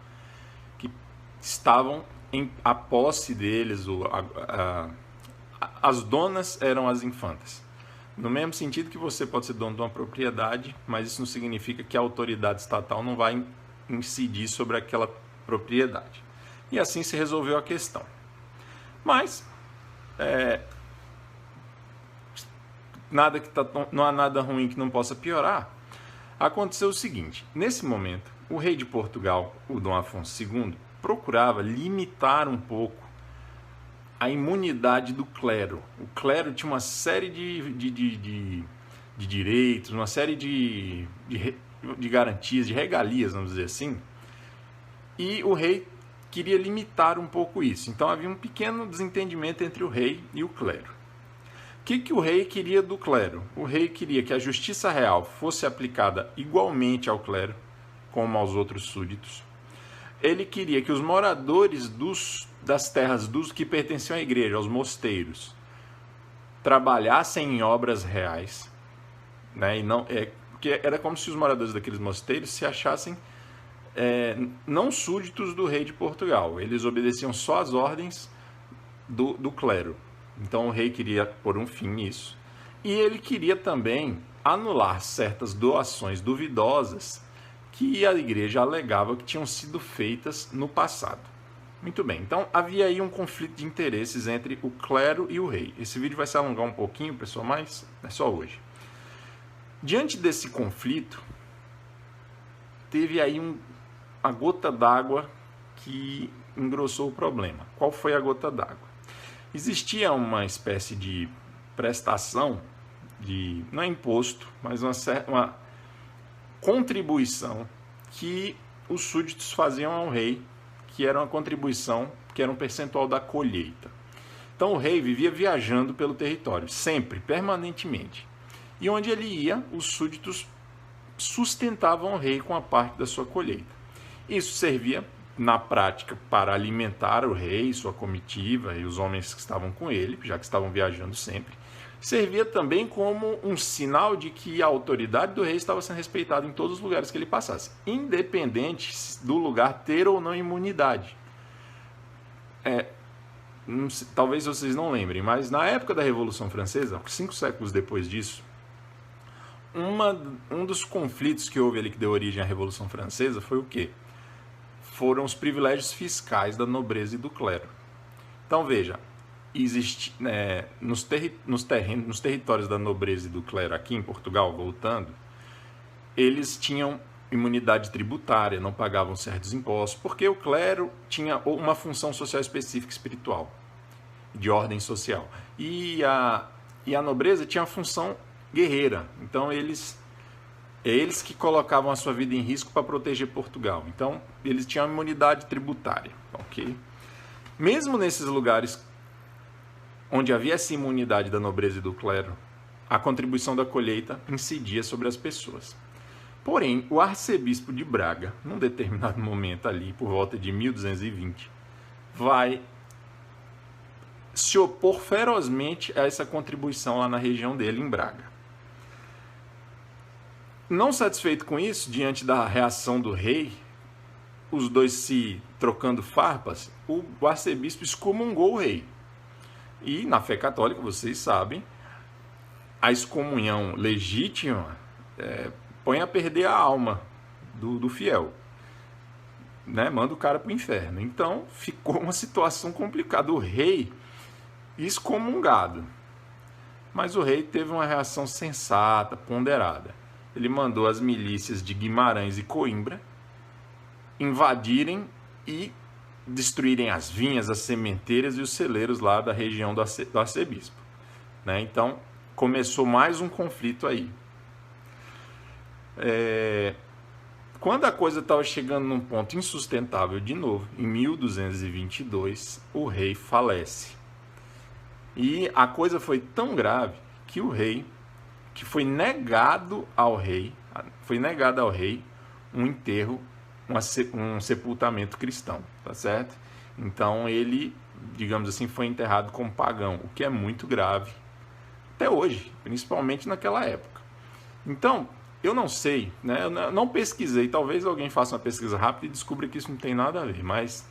que estavam a posse deles, as donas eram as infantas. No mesmo sentido que você pode ser dono de uma propriedade, mas isso não significa que a autoridade estatal não vai incidir sobre aquela propriedade. E assim se resolveu a questão. Mas, não há nada ruim que não possa piorar. Aconteceu o seguinte: nesse momento, o rei de Portugal, o Dom Afonso II, procurava limitar um pouco a imunidade do clero. O clero tinha uma série de direitos, uma série de garantias, de regalias, vamos dizer assim, e o rei queria limitar um pouco isso. Então havia um pequeno desentendimento entre o rei e o clero. O que o rei queria do clero? O rei queria que a justiça real fosse aplicada igualmente ao clero, como aos outros súditos. Ele queria que os moradores das terras que pertenciam à igreja, aos mosteiros, trabalhassem em obras reais, né? E não, porque era como se os moradores daqueles mosteiros se achassem não súditos do rei de Portugal. Eles obedeciam só às ordens do clero. Então o rei queria pôr um fim nisso. E ele queria também anular certas doações duvidosas que a igreja alegava que tinham sido feitas no passado. Muito bem, então havia aí um conflito de interesses entre o clero e o rei. Esse vídeo vai se alongar um pouquinho, pessoal, mas é só hoje. Diante desse conflito, teve aí a gota d'água que engrossou o problema. Qual foi a gota d'água? Existia uma espécie de prestação, não é imposto, mas contribuição que os súditos faziam ao rei, que era uma contribuição, que era um percentual da colheita. Então o rei vivia viajando pelo território, sempre, permanentemente. E onde ele ia, os súditos sustentavam o rei com a parte da sua colheita. Isso servia, na prática, para alimentar o rei, sua comitiva e os homens que estavam com ele, já que estavam viajando sempre. Servia também como um sinal de que a autoridade do rei estava sendo respeitada em todos os lugares que ele passasse, independente do lugar ter ou não imunidade. Talvez vocês não lembrem, mas na época da Revolução Francesa, 5 séculos depois disso, um dos conflitos que houve ali que deu origem à Revolução Francesa foi o quê? Foram os privilégios fiscais da nobreza e do clero. Então veja, nos territórios da nobreza e do clero aqui em Portugal, voltando, eles tinham imunidade tributária, não pagavam certos impostos, porque o clero tinha uma função social específica espiritual, de ordem social. E a nobreza tinha a função guerreira. Então eles que colocavam a sua vida em risco para proteger Portugal. Então eles tinham imunidade tributária, ok? Mesmo nesses lugares onde havia essa imunidade da nobreza e do clero, a contribuição da colheita incidia sobre as pessoas. Porém, o arcebispo de Braga, num determinado momento ali, por volta de 1220, vai se opor ferozmente a essa contribuição lá na região dele, em Braga. Não satisfeito com isso, diante da reação do rei, os dois se trocando farpas, o arcebispo excomungou o rei. E na fé católica, vocês sabem, a excomunhão legítima põe a perder a alma do fiel, né? Manda o cara para o inferno. Então ficou uma situação complicada. O rei excomungado. Mas o rei teve uma reação sensata, ponderada. Ele mandou as milícias de Guimarães e Coimbra invadirem e destruírem as vinhas, as sementeiras e os celeiros lá da região do arcebispo, né? Então começou mais um conflito aí. Quando a coisa estava chegando num ponto insustentável de novo, em 1222, o rei falece. E a coisa foi tão grave que o rei, que foi negado ao rei um enterro, um sepultamento cristão, tá certo? Então ele, digamos assim, foi enterrado como pagão, o que é muito grave até hoje, principalmente naquela época. Então, eu não sei, né? Eu não pesquisei, talvez alguém faça uma pesquisa rápida e descubra que isso não tem nada a ver, mas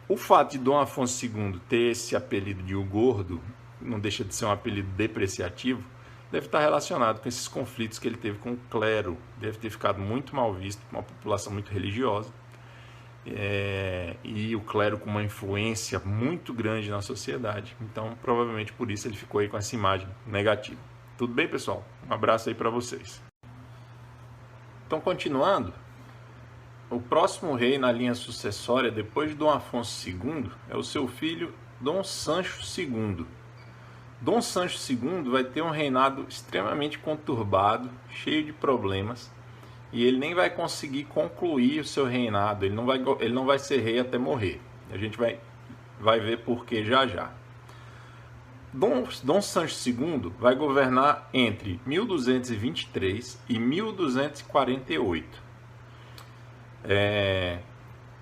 o fato de Dom Afonso II ter esse apelido de o Gordo, não deixa de ser um apelido depreciativo, deve estar relacionado com esses conflitos que ele teve com o clero, deve ter ficado muito mal visto, uma população muito religiosa, e o clero com uma influência muito grande na sociedade. Então, provavelmente por isso ele ficou aí com essa imagem negativa. Tudo bem, pessoal? Um abraço aí para vocês. Então, continuando, o próximo rei na linha sucessória, depois de Dom Afonso II, é o seu filho Dom Sancho II. Dom Sancho II vai ter um reinado extremamente conturbado, cheio de problemas, e ele nem vai conseguir concluir o seu reinado, ele não vai ser rei até morrer. A gente vai ver por que já já. Dom Sancho II vai governar entre 1223 e 1248.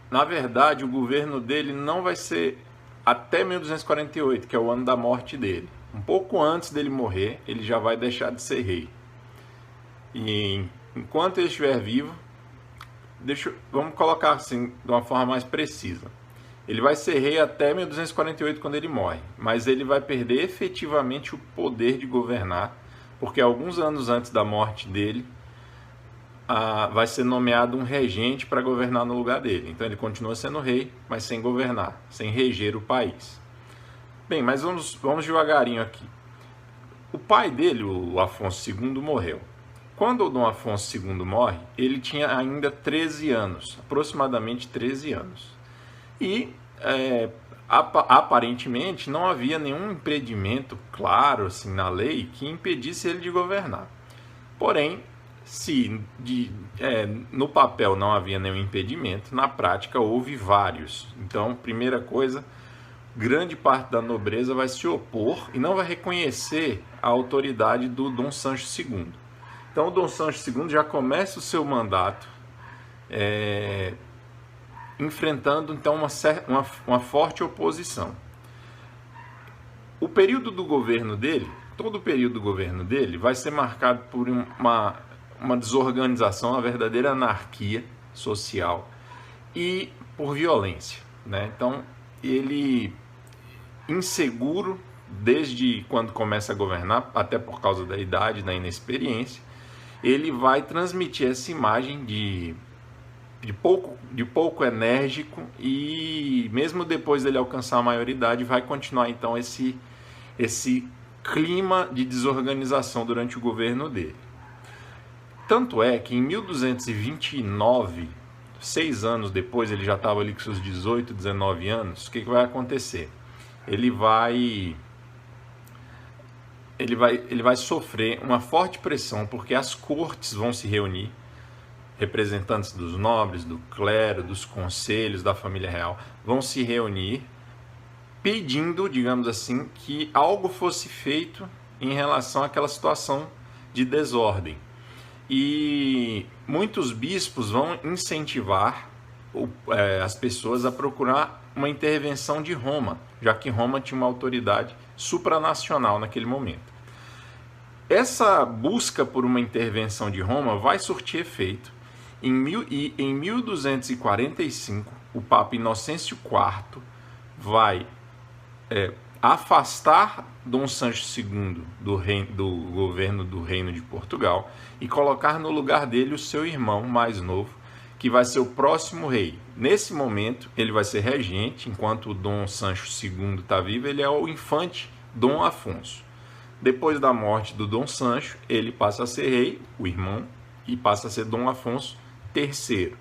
Na verdade, o governo dele não vai ser até 1248, que é o ano da morte dele. Um pouco antes dele morrer, ele já vai deixar de ser rei. E enquanto ele estiver vivo, vamos colocar assim, de uma forma mais precisa. Ele vai ser rei até 1248, quando ele morre, mas ele vai perder efetivamente o poder de governar, porque alguns anos antes da morte dele, vai ser nomeado um regente para governar no lugar dele. Então ele continua sendo rei, mas sem governar, sem reger o país. Bem, mas vamos devagarinho aqui. O pai dele, o Afonso II, morreu. Quando o Dom Afonso II morre, ele tinha ainda 13 anos, aproximadamente 13 anos. E, aparentemente, não havia nenhum impedimento claro assim, na lei que impedisse ele de governar. Porém, se no papel não havia nenhum impedimento, na prática houve vários. Então, primeira coisa, grande parte da nobreza vai se opor e não vai reconhecer a autoridade do Dom Sancho II. Então, o Dom Sancho II já começa o seu mandato enfrentando então uma forte oposição. O período do governo dele, todo o período do governo dele vai ser marcado por uma desorganização, uma verdadeira anarquia social e por violência, né? Então, ele, inseguro desde quando começa a governar, até por causa da idade, da inexperiência, ele vai transmitir essa imagem de pouco enérgico, e mesmo depois dele alcançar a maioridade vai continuar então esse clima de desorganização durante o governo dele. Tanto é que em 1229, 6 anos depois, ele já estava ali com seus 18, 19 anos, o que vai acontecer? Ele vai sofrer uma forte pressão, porque as cortes vão se reunir, representantes dos nobres, do clero, dos conselhos, da família real, vão se reunir pedindo, digamos assim, que algo fosse feito em relação àquela situação de desordem. E muitos bispos vão incentivar as pessoas a procurar uma intervenção de Roma, já que Roma tinha uma autoridade supranacional naquele momento. Essa busca por uma intervenção de Roma vai surtir efeito. Em 1245, o Papa Inocêncio IV vai afastar Dom Sancho II do governo do Reino de Portugal e colocar no lugar dele o seu irmão mais novo, que vai ser o próximo rei. Nesse momento, ele vai ser regente, enquanto o Dom Sancho II está vivo, ele é o infante Dom Afonso. Depois da morte do Dom Sancho, ele passa a ser rei, o irmão, e passa a ser Dom Afonso III,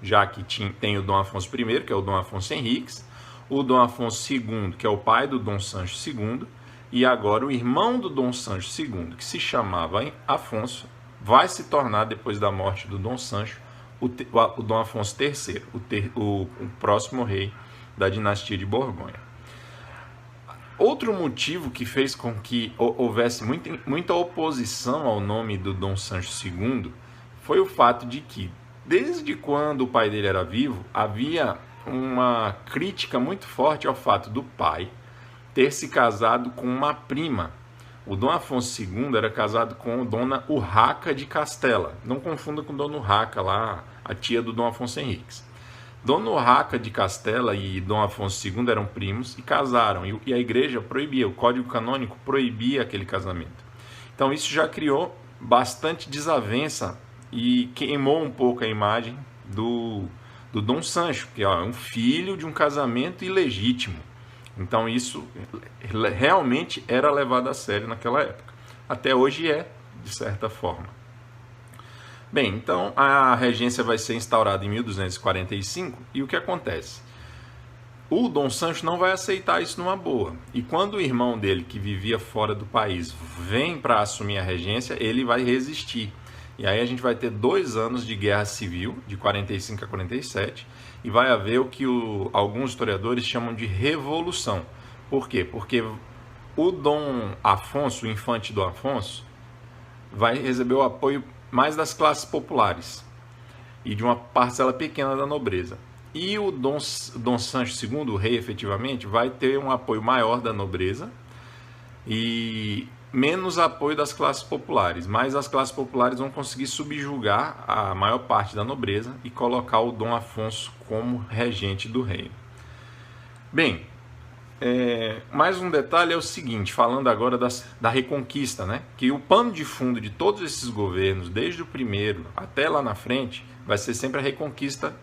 já que tem o Dom Afonso I, que é o Dom Afonso Henriques, o Dom Afonso II, que é o pai do Dom Sancho II, e agora o irmão do Dom Sancho II, que se chamava Afonso, vai se tornar, depois da morte do Dom Sancho, o Dom Afonso III, o próximo rei da dinastia de Borgonha. Outro motivo que fez com que houvesse muita oposição ao nome do Dom Sancho II foi o fato de que, desde quando o pai dele era vivo, havia uma crítica muito forte ao fato do pai ter se casado com uma prima. O Dom Afonso II era casado com Dona Urraca de Castela. Não confunda com Dona Urraca, lá, a tia do Dom Afonso Henriques. Dona Urraca de Castela e Dom Afonso II eram primos e casaram. E a igreja proibia, o Código Canônico proibia aquele casamento. Então isso já criou bastante desavença e queimou um pouco a imagem do Dom Sancho, que é um filho de um casamento ilegítimo. Então isso realmente era levado a sério naquela época. Até hoje é, de certa forma. Bem, então a regência vai ser instaurada em 1245 e o que acontece? O Dom Sancho não vai aceitar isso numa boa. E quando o irmão dele, que vivia fora do país, vem para assumir a regência, ele vai resistir. E aí a gente vai ter 2 anos de guerra civil, de 45 a 47, e vai haver o que alguns historiadores chamam de revolução. Por quê? Porque o Dom Afonso, o infante Dom Afonso, vai receber o apoio mais das classes populares e de uma parcela pequena da nobreza. E o Dom Sancho II, o rei efetivamente, vai ter um apoio maior da nobreza e menos apoio das classes populares, mas as classes populares vão conseguir subjugar a maior parte da nobreza e colocar o Dom Afonso como regente do reino. Bem, mais um detalhe é o seguinte, falando agora da Reconquista, né? Que o pano de fundo de todos esses governos, desde o primeiro até lá na frente, vai ser sempre a reconquista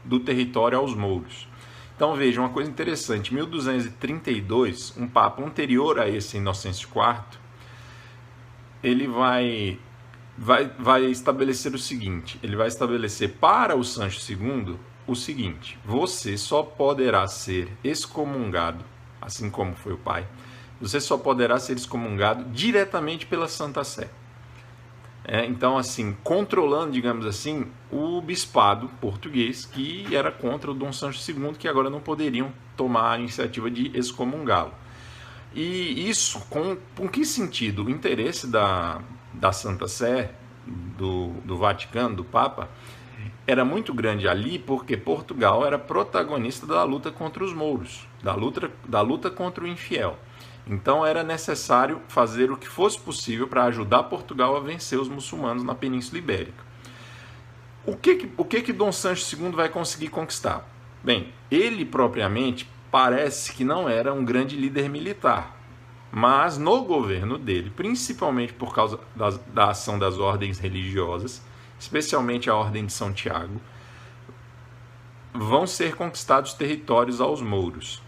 do território aos mouros. Então veja, uma coisa interessante, em 1232, um papa anterior a esse Inocêncio IV, ele vai estabelecer o seguinte, ele vai estabelecer para o Sancho II o seguinte: você só poderá ser excomungado, assim como foi o pai, você só poderá ser excomungado diretamente pela Santa Sé. Então, assim, controlando, digamos assim, o bispado português, que era contra o Dom Sancho II, que agora não poderiam tomar a iniciativa de excomungá-lo. E isso, com que sentido? O interesse da Santa Sé, do Vaticano, do Papa, era muito grande ali porque Portugal era protagonista da luta contra os mouros, da luta contra o infiel. Então era necessário fazer o que fosse possível para ajudar Portugal a vencer os muçulmanos na Península Ibérica. O que Dom Sancho II vai conseguir conquistar? Bem, ele propriamente parece que não era um grande líder militar, mas no governo dele, principalmente por causa da ação das ordens religiosas, especialmente a Ordem de São Tiago, vão ser conquistados territórios aos mouros.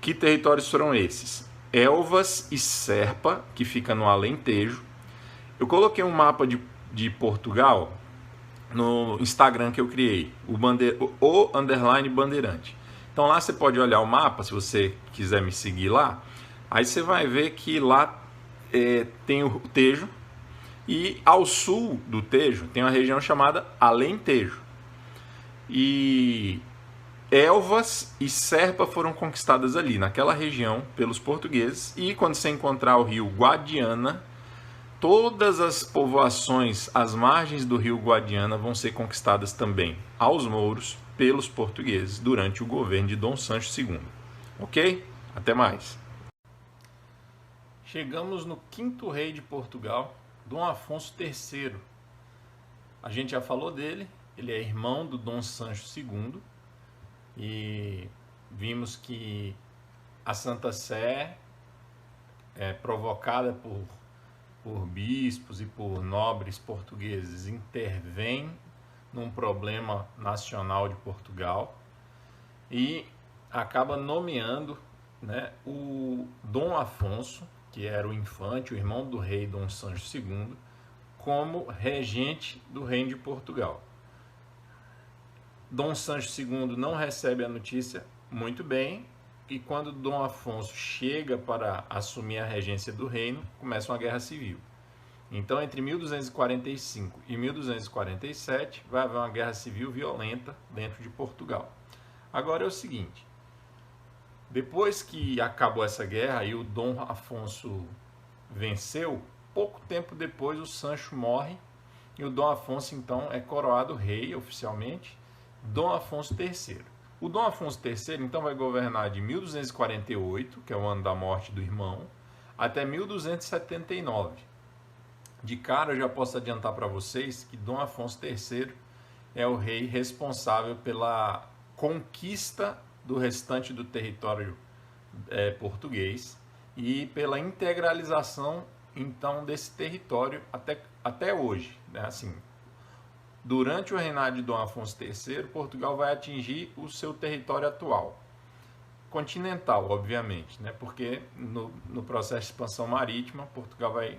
Que territórios foram esses? Elvas e Serpa, que fica no Alentejo. Eu coloquei um mapa de Portugal no Instagram que eu criei, o underline bandeirante. Então lá você pode olhar o mapa, se você quiser me seguir lá. Aí você vai ver que lá tem o Tejo, e ao sul do Tejo tem uma região chamada Alentejo. E Elvas e Serpa foram conquistadas ali, naquela região, pelos portugueses. E quando você encontrar o rio Guadiana, todas as povoações às margens do rio Guadiana vão ser conquistadas também aos mouros pelos portugueses durante o governo de Dom Sancho II. Ok? Até mais. Chegamos no quinto rei de Portugal, Dom Afonso III. A gente já falou dele, ele é irmão do Dom Sancho II. E vimos que a Santa Sé, provocada por bispos e por nobres portugueses, intervém num problema nacional de Portugal e acaba nomeando, né, o Dom Afonso, que era o infante, o irmão do rei Dom Sancho II, como regente do reino de Portugal. Dom Sancho II não recebe a notícia muito bem, e quando Dom Afonso chega para assumir a regência do reino, começa uma guerra civil. Então, entre 1245 e 1247, vai haver uma guerra civil violenta dentro de Portugal. Agora é o seguinte, depois que acabou essa guerra e o Dom Afonso venceu, pouco tempo depois o Sancho morre, e o Dom Afonso então é coroado rei oficialmente, Dom Afonso III. O Dom Afonso III então vai governar de 1248, que é o ano da morte do irmão, até 1279. De cara eu já posso adiantar para vocês que Dom Afonso III é o rei responsável pela conquista do restante do território português e pela integralização então desse território até hoje, né? Assim, durante o reinado de Dom Afonso III, Portugal vai atingir o seu território atual. Continental, obviamente, né? Porque no processo de expansão marítima, Portugal vai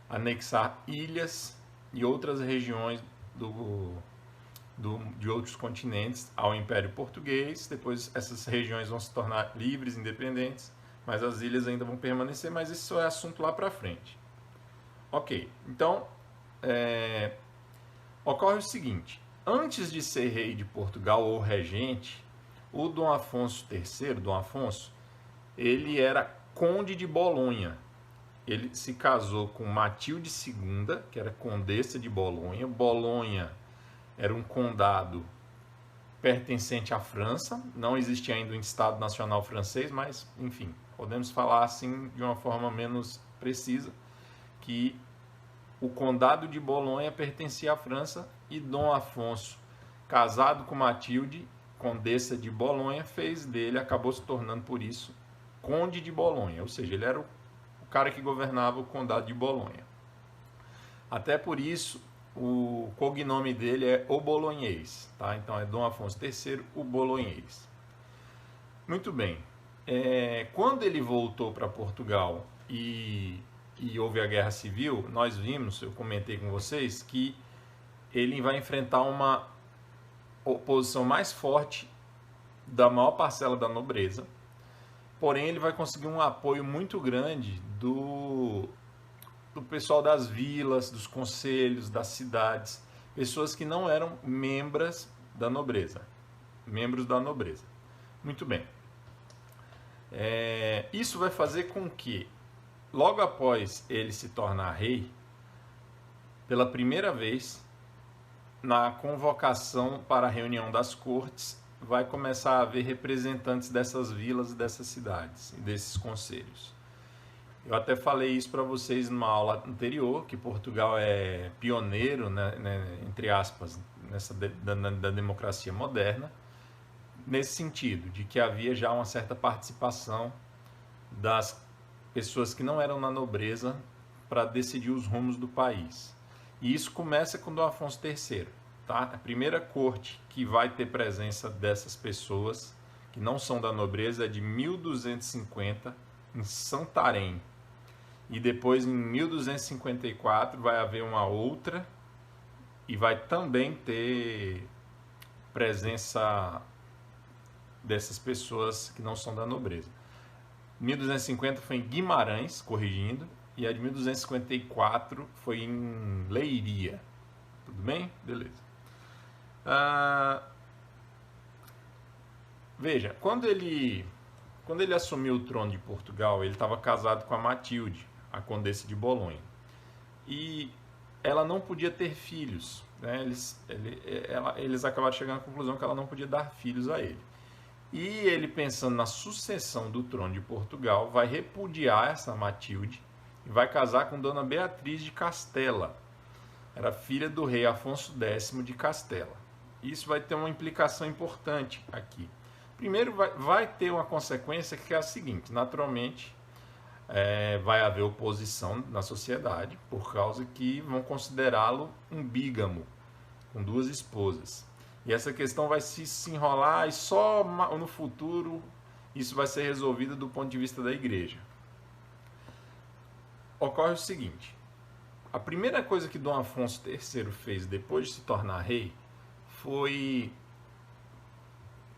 anexar ilhas e outras regiões de outros continentes ao Império Português. Depois essas regiões vão se tornar livres, independentes, mas as ilhas ainda vão permanecer, mas isso é assunto lá para frente. Ok, então ocorre o seguinte, antes de ser rei de Portugal ou regente, o Dom Afonso III, Dom Afonso, ele era conde de Bolonha. Ele se casou com Matilde II, que era condessa de Bolonha. Bolonha era um condado pertencente à França, não existia ainda um Estado Nacional francês, mas, enfim, podemos falar assim de uma forma menos precisa, que o condado de Bolonha pertencia à França e Dom Afonso, casado com Matilde, condessa de Bolonha, acabou se tornando por isso conde de Bolonha, ou seja, ele era o cara que governava o condado de Bolonha. Até por isso, o cognome dele é o Bolonhês, tá? Então é Dom Afonso III, o Bolonhês. Muito bem. Quando ele voltou para Portugal e houve a Guerra Civil, nós vimos, eu comentei com vocês, que ele vai enfrentar uma oposição mais forte da maior parcela da nobreza, porém ele vai conseguir um apoio muito grande do pessoal das vilas, dos conselhos, das cidades, pessoas que não eram membros da nobreza. Muito bem. Isso vai fazer com que, logo após ele se tornar rei, pela primeira vez, na convocação para a reunião das cortes, vai começar a haver representantes dessas vilas, dessas cidades e desses conselhos. Eu até falei isso para vocês numa aula anterior, que Portugal é pioneiro, né, entre aspas, da democracia moderna, nesse sentido, de que havia já uma certa participação das pessoas que não eram na nobreza para decidir os rumos do país. E isso começa com Dom Afonso III. Tá? A primeira corte que vai ter presença dessas pessoas, que não são da nobreza, é de 1250, em Santarém. E depois, em 1254, vai haver uma outra e vai também ter presença dessas pessoas que não são da nobreza. 1250 foi em Guimarães, corrigindo, e a de 1254 foi em Leiria. Tudo bem? Beleza. Veja, quando ele assumiu o trono de Portugal, ele estava casado com a Matilde, a condessa de Bolonha. E ela não podia ter filhos. Né? Eles acabaram chegando à conclusão que ela não podia dar filhos a ele. E ele, pensando na sucessão do trono de Portugal, vai repudiar essa Matilde e vai casar com Dona Beatriz de Castela. Era filha do rei Afonso X de Castela. Isso vai ter uma implicação importante aqui. Primeiro, vai ter uma consequência que é a seguinte: naturalmente, vai haver oposição na sociedade, por causa que vão considerá-lo um bígamo, com duas esposas. E essa questão vai se enrolar e só no futuro isso vai ser resolvido do ponto de vista da igreja. Ocorre o seguinte: a primeira coisa que Dom Afonso III fez depois de se tornar rei foi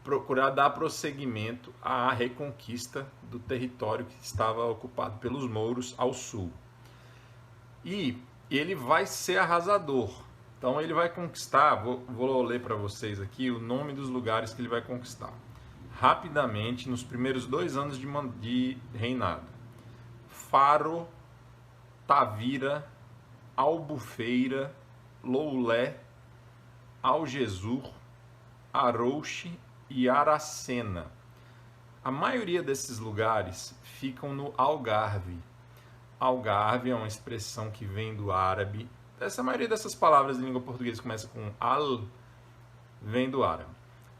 procurar dar prosseguimento à reconquista do território que estava ocupado pelos mouros ao sul. E ele vai ser arrasador. Então ele vai conquistar, vou ler para vocês aqui o nome dos lugares que ele vai conquistar. Rapidamente, nos primeiros 2 anos de reinado. Faro, Tavira, Albufeira, Loulé, Algesur, Arouche e Aracena. A maioria desses lugares ficam no Algarve. Algarve é uma expressão que vem do árabe. A maioria dessas palavras em língua portuguesa começa com al, vem do árabe.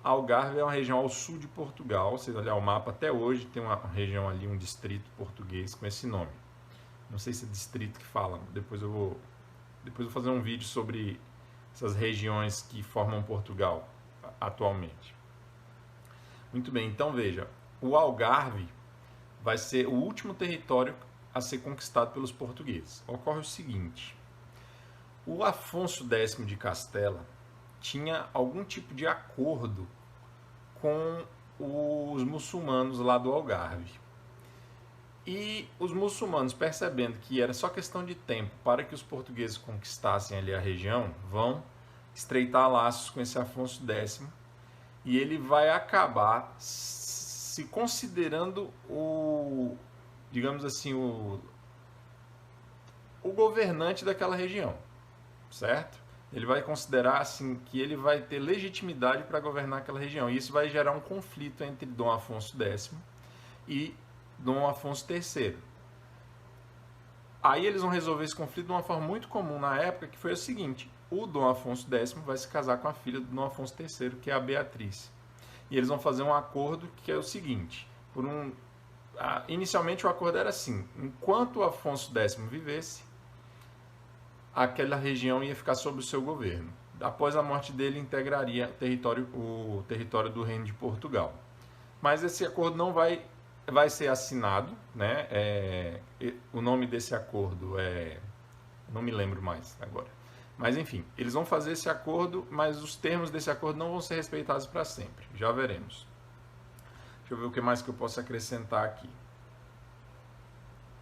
Algarve é uma região ao sul de Portugal. Se você olhar o mapa, até hoje tem uma região ali, um distrito português com esse nome. Não sei se é distrito que fala, depois eu vou fazer um vídeo sobre essas regiões que formam Portugal atualmente. Muito bem, então veja, o Algarve vai ser o último território a ser conquistado pelos portugueses. Ocorre o seguinte: o Afonso X de Castela tinha algum tipo de acordo com os muçulmanos lá do Algarve. E os muçulmanos, percebendo que era só questão de tempo para que os portugueses conquistassem ali a região, vão estreitar laços com esse Afonso X, e ele vai acabar se considerando digamos assim, o governante daquela região, certo? Ele vai considerar assim que ele vai ter legitimidade para governar aquela região. E isso vai gerar um conflito entre Dom Afonso X e Dom Afonso III. Aí eles vão resolver esse conflito de uma forma muito comum na época, que foi o seguinte: o Dom Afonso X vai se casar com a filha do Dom Afonso III, que é a Beatriz. E eles vão fazer um acordo que é o seguinte: inicialmente o acordo era assim: enquanto o Afonso X vivesse, aquela região ia ficar sob o seu governo. Após a morte dele, integraria o território do Reino de Portugal. Mas esse acordo não vai ser assinado, né? O nome desse acordo não me lembro mais agora. Mas enfim, eles vão fazer esse acordo, mas os termos desse acordo não vão ser respeitados para sempre. Já veremos. Deixa eu ver o que mais que eu posso acrescentar aqui.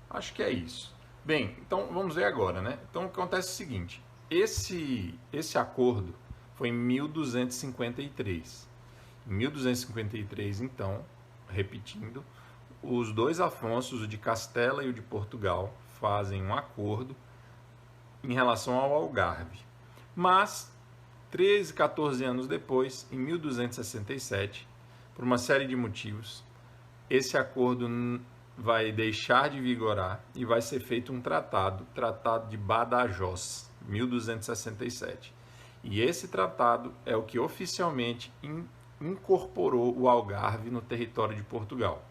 Acho que é isso. Bem, então vamos ver agora, né? Então acontece o seguinte: esse acordo foi em 1253. Em 1253, então, repetindo, os dois Afonsos, o de Castela e o de Portugal, fazem um acordo em relação ao Algarve. Mas 13, 14 anos depois, em 1267, por uma série de motivos, esse acordo vai deixar de vigorar e vai ser feito um Tratado de Badajoz, 1267. E esse tratado é o que oficialmente incorporou o Algarve no território de Portugal.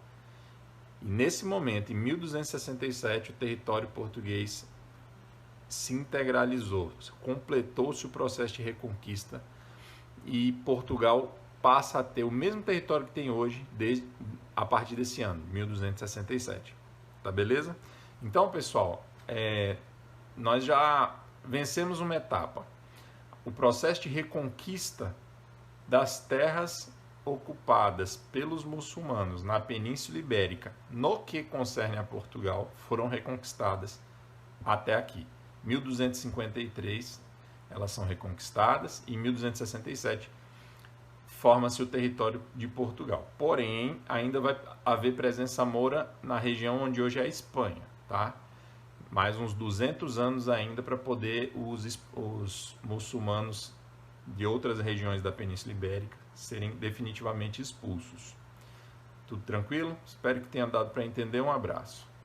E nesse momento, em 1267, o território português se integralizou, completou-se o processo de reconquista e Portugal passa a ter o mesmo território que tem hoje a partir desse ano, 1267. Tá beleza? Então, pessoal, nós já vencemos uma etapa. O processo de reconquista das terras ocupadas pelos muçulmanos na Península Ibérica, no que concerne a Portugal, foram reconquistadas até aqui. 1253 elas são reconquistadas e em 1267 forma-se o território de Portugal. Porém, ainda vai haver presença moura na região onde hoje é a Espanha, tá? Mais uns 200 anos ainda para poder os muçulmanos de outras regiões da Península Ibérica serem definitivamente expulsos. Tudo tranquilo? Espero que tenha dado para entender. Um abraço.